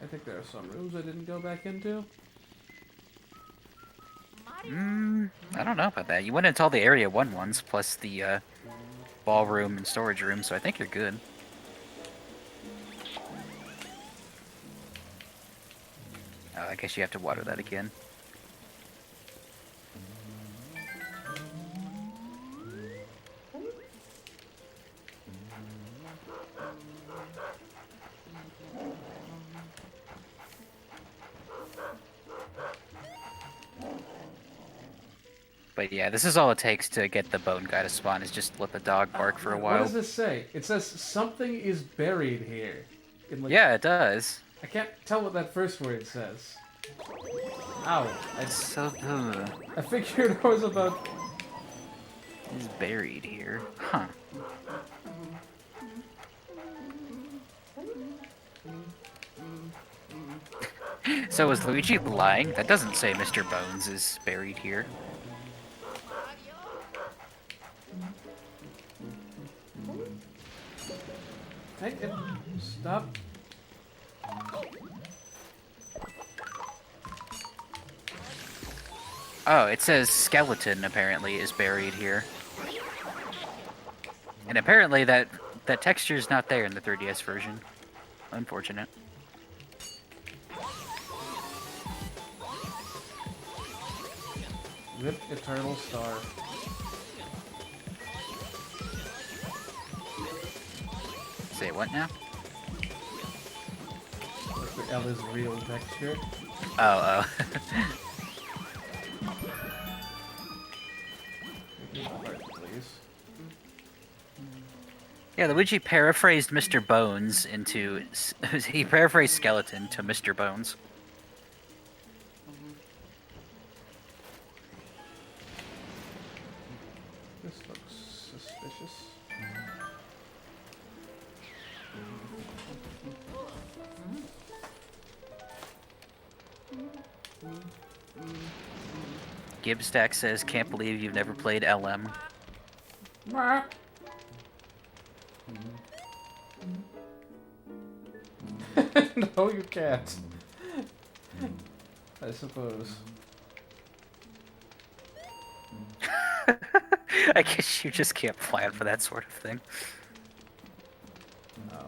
I think there are some rooms I didn't go back into. I don't know about that. You went into all the Area 1 ones, plus the ballroom and storage room, so I think you're good. Oh, I guess you have to water that again. But yeah, this is all it takes to get the bone guy to spawn, is just let the dog bark for a What while. does this say? It says something is buried here. In, like, Yeah, it does. I can't tell what that first word says. Ow. It's so... I figured I was about... He's buried here. Huh. So is Luigi lying? That doesn't say Mr. Bones is buried here. Take it. Stop. Oh, it says skeleton apparently is buried here. And apparently that texture is not there in the 3DS version. Unfortunate. Rip Eternal Star. Say what now? Mr. L is real texture. Oh. Give me the heart, please. Yeah, Luigi paraphrased Mr. Bones into... He paraphrased Skeleton to Mr. Bones. This looks suspicious. Gibstack says, can't believe you've never played LM. No, you can't. I suppose. I guess you just can't plan for that sort of thing. Am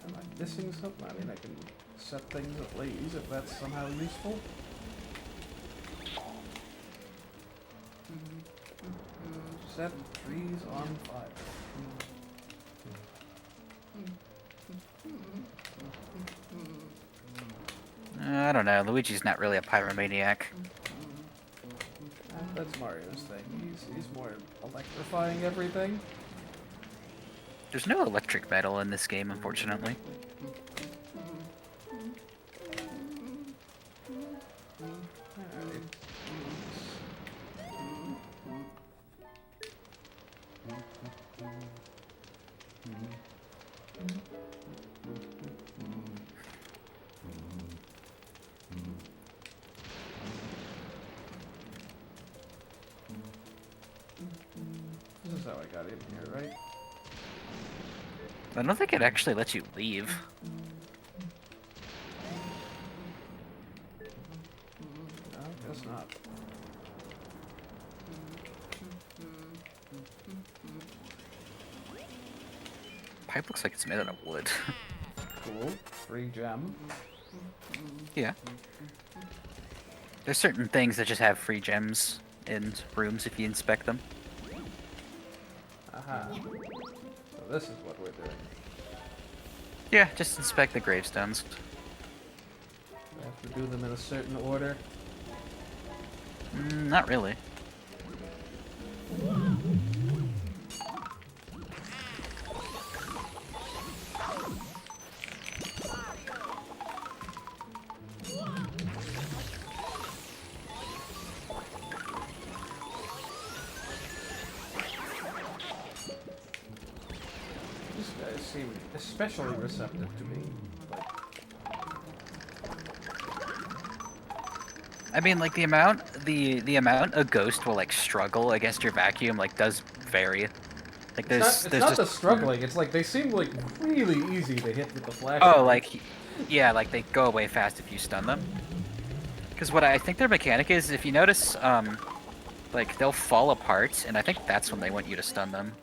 I missing something? I mean, I can set things ablaze if that's somehow useful. Set trees on fire. I don't know, Luigi's not really a pyromaniac. That's Mario's thing. He's more electrifying everything. There's no electric metal in this game, unfortunately. Alright. This is how I got in here, right? I don't think it actually lets you leave. No, guess not. Pipe looks like it's made out of wood. Cool. Free gem. Yeah. There's certain things that just have free gems in rooms if you inspect them. Aha. So this is what we're doing. Yeah, just inspect the gravestones. We have to do them in a certain order. Not really. These guys seem especially receptive to me. Like, I mean, like the amount a ghost will like struggle against your vacuum like does vary. Like it's there's not just the struggling. It's like they seem like really easy to hit with the flash. oh like yeah like they go away fast if you stun them. Because what I think their mechanic is, if you notice, like they'll fall apart, and I think that's when they want you to stun them.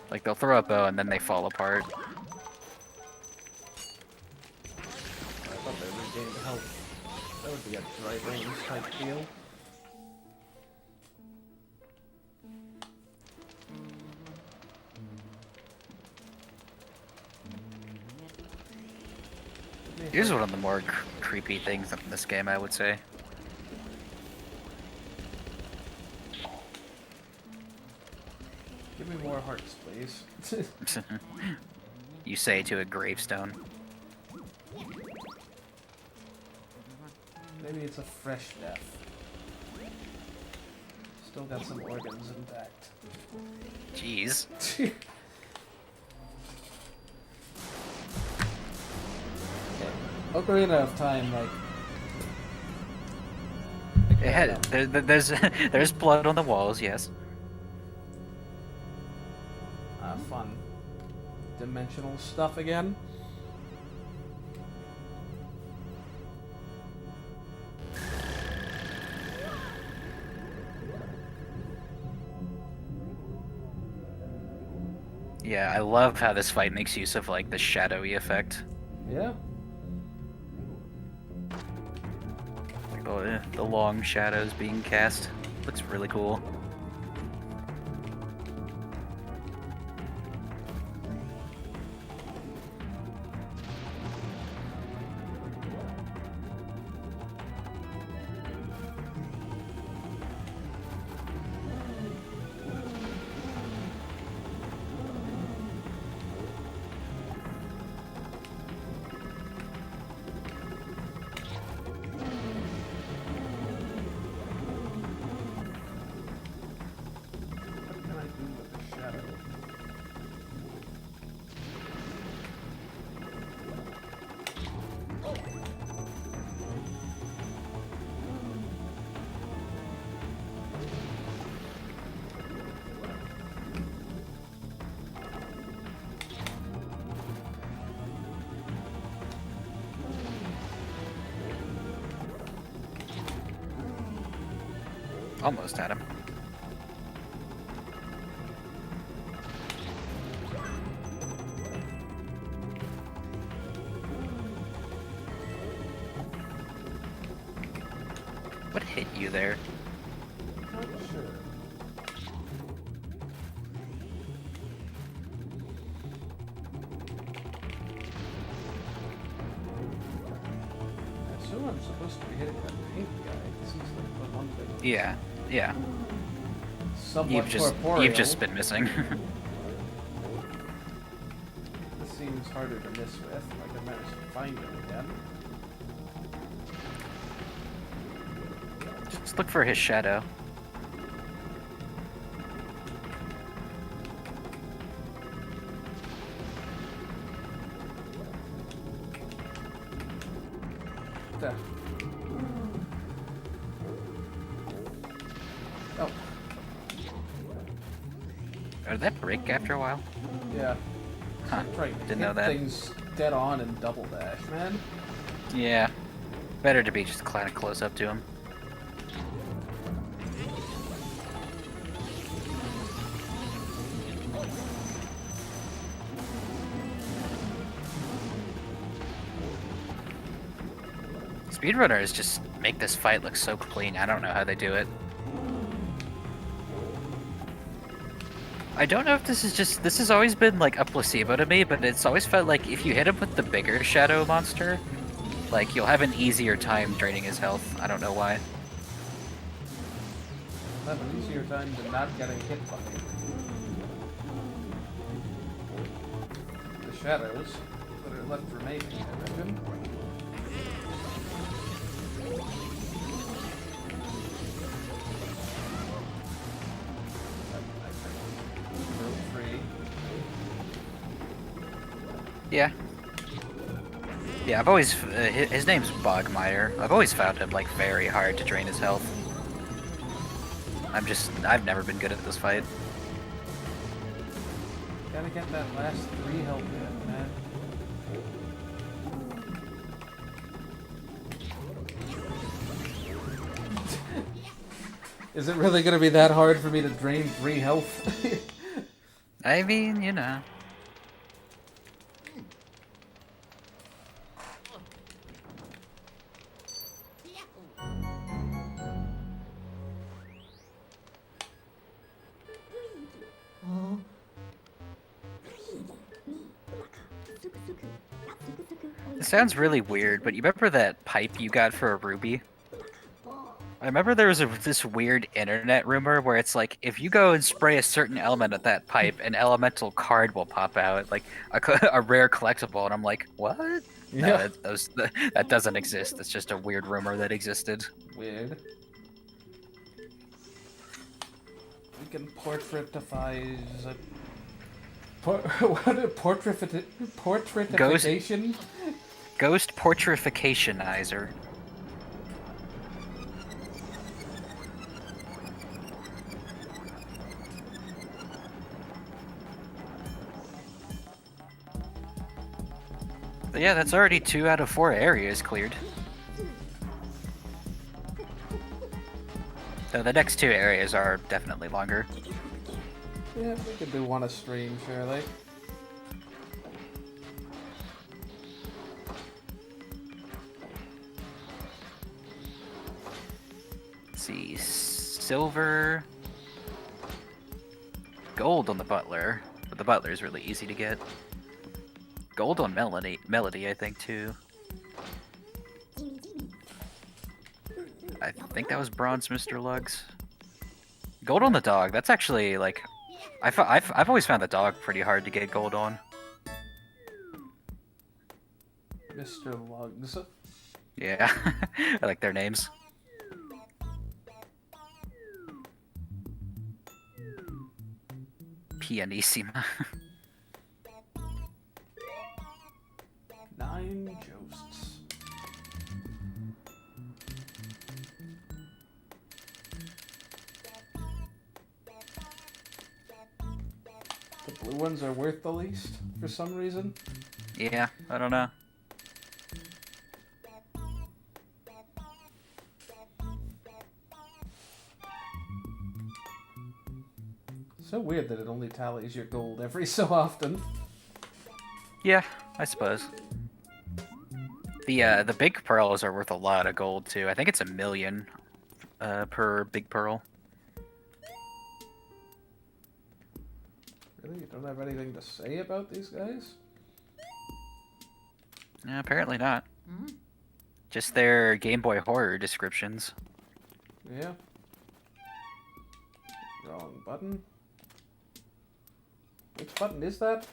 Like they'll throw a bow and then they fall apart. I thought they regained health. That would be a dry range type deal. Here's one of the more creepy things in this game, I would say. Give me more hearts, please. You say to a gravestone. Maybe it's a fresh death. Still got some organs intact. Jeez. Okay. Ocarina of Time, like... It had, there's blood on the walls, yes. Fun. Dimensional stuff again. Yeah, I love how this fight makes use of like the shadowy effect. Yeah. Like the long shadows being cast. Looks really cool. What can I do with the shadow? Almost had him. What hit you there? Not sure. I assume I'm supposed to be hitting that pink guy. This is like the one thing. Yeah. Yeah, somewhat corporeal. you've just been missing. This seems harder to miss with. I can manage to find him again. Just look for his shadow. There. Oh, Did that break after a while? yeah. Huh. Right. Didn't know that. Things dead on and double dash, man. Yeah. Better to be just kind of close up to him. Speedrunners just make this fight look so clean. I don't know how they do it. I don't know if this has always been like a placebo to me, but it's always felt like if you hit him with the bigger shadow monster, like you'll have an easier time draining his health. I don't know why. I'll have an easier time than not getting hit by it. The shadows that are left remaining, I imagine. Yeah. Yeah, I've always his name's Bogmire. I've always found him like very hard to drain his health. I've never been good at this fight. Gotta get that last 3 health in, man. Is it really gonna be that hard for me to drain 3 health? I mean, you know. It sounds really weird, but you remember that pipe you got for a ruby? I remember there was this weird internet rumor where it's like, if you go and spray a certain element at that pipe, an elemental card will pop out, like a rare collectible, and I'm like, what? Yeah. No, that doesn't exist. It's just a weird rumor that existed. Weird. We can portraitize a... what a portraitification? Ghost portrificationizer. But yeah, that's already 2 out of 4 areas cleared. So the next 2 areas are definitely longer. Yeah, we could do one a stream, surely. Let's see, silver, gold on the butler, but the butler is really easy to get. Gold on melody, I think too. I think that was bronze, Mr. Lugs. Gold on the dog. That's actually like, I've always found the dog pretty hard to get gold on. Mr. Lugs. Yeah, I like their names. Pianissima. 9 ghosts. The blue ones are worth the least, for some reason. Yeah, I don't know. So weird that it only tallies your gold every so often. Yeah, I suppose. The big pearls are worth a lot of gold too. I think it's 1 million per big pearl. Really? You don't have anything to say about these guys? No, apparently not. Just their Game Boy Horror descriptions. Yeah. Wrong button. Which button is that?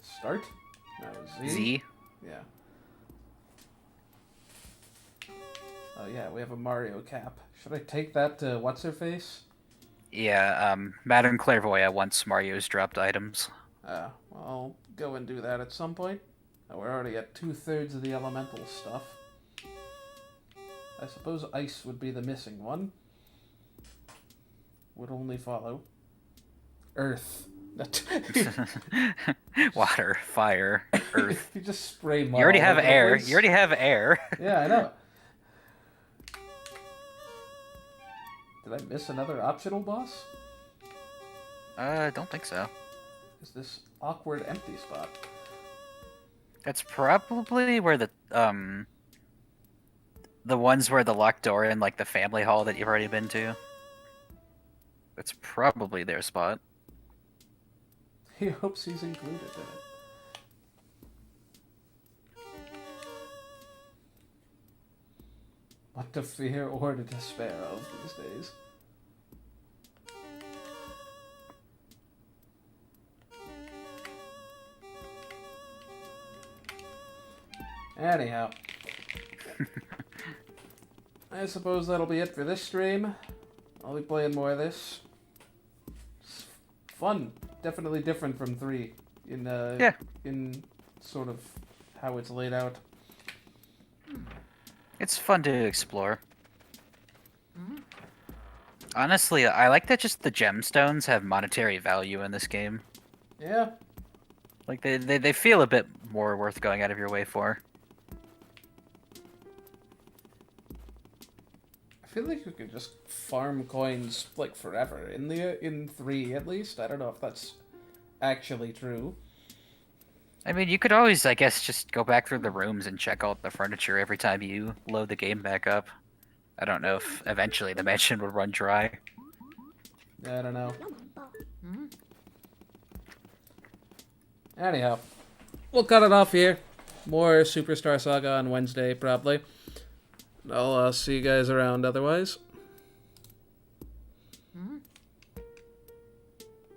Start? No, Z? Z. Yeah. Oh yeah, we have a Mario cap. Should I take that to what's-her-face? Yeah, Madame Clairvoyant wants Mario's dropped items. Well, I'll go and do that at some point. Oh, we're already at 2/3 of the elemental stuff. I suppose ice would be the missing one. Would only follow. Earth. Water, fire, earth. You just spray mud You already all have over the air. place. You already have air. Yeah, I know. Did I miss another optional boss? Don't think so. Is this awkward empty spot? That's probably where the ones where the locked door in like the family hall that you've already been to. That's probably their spot. He hopes he's included in it. What to fear or to despair of these days. Anyhow. I suppose that'll be it for this stream. I'll be playing more of this. It's fun. Definitely different from 3 in sort of how it's laid out. It's fun to explore. Honestly, I like that just the gemstones have monetary value in this game. Yeah. Like they feel a bit more worth going out of your way for. I feel like you could just farm coins like forever in 3 at least. I don't know if that's actually true. I mean, you could always, I guess, just go back through the rooms and check out the furniture every time you load the game back up. I don't know if eventually the mansion would run dry. I don't know. ヤマンバ Anyhow, we'll cut it off here. More Superstar Saga on Wednesday, probably. I'll see you guys around otherwise.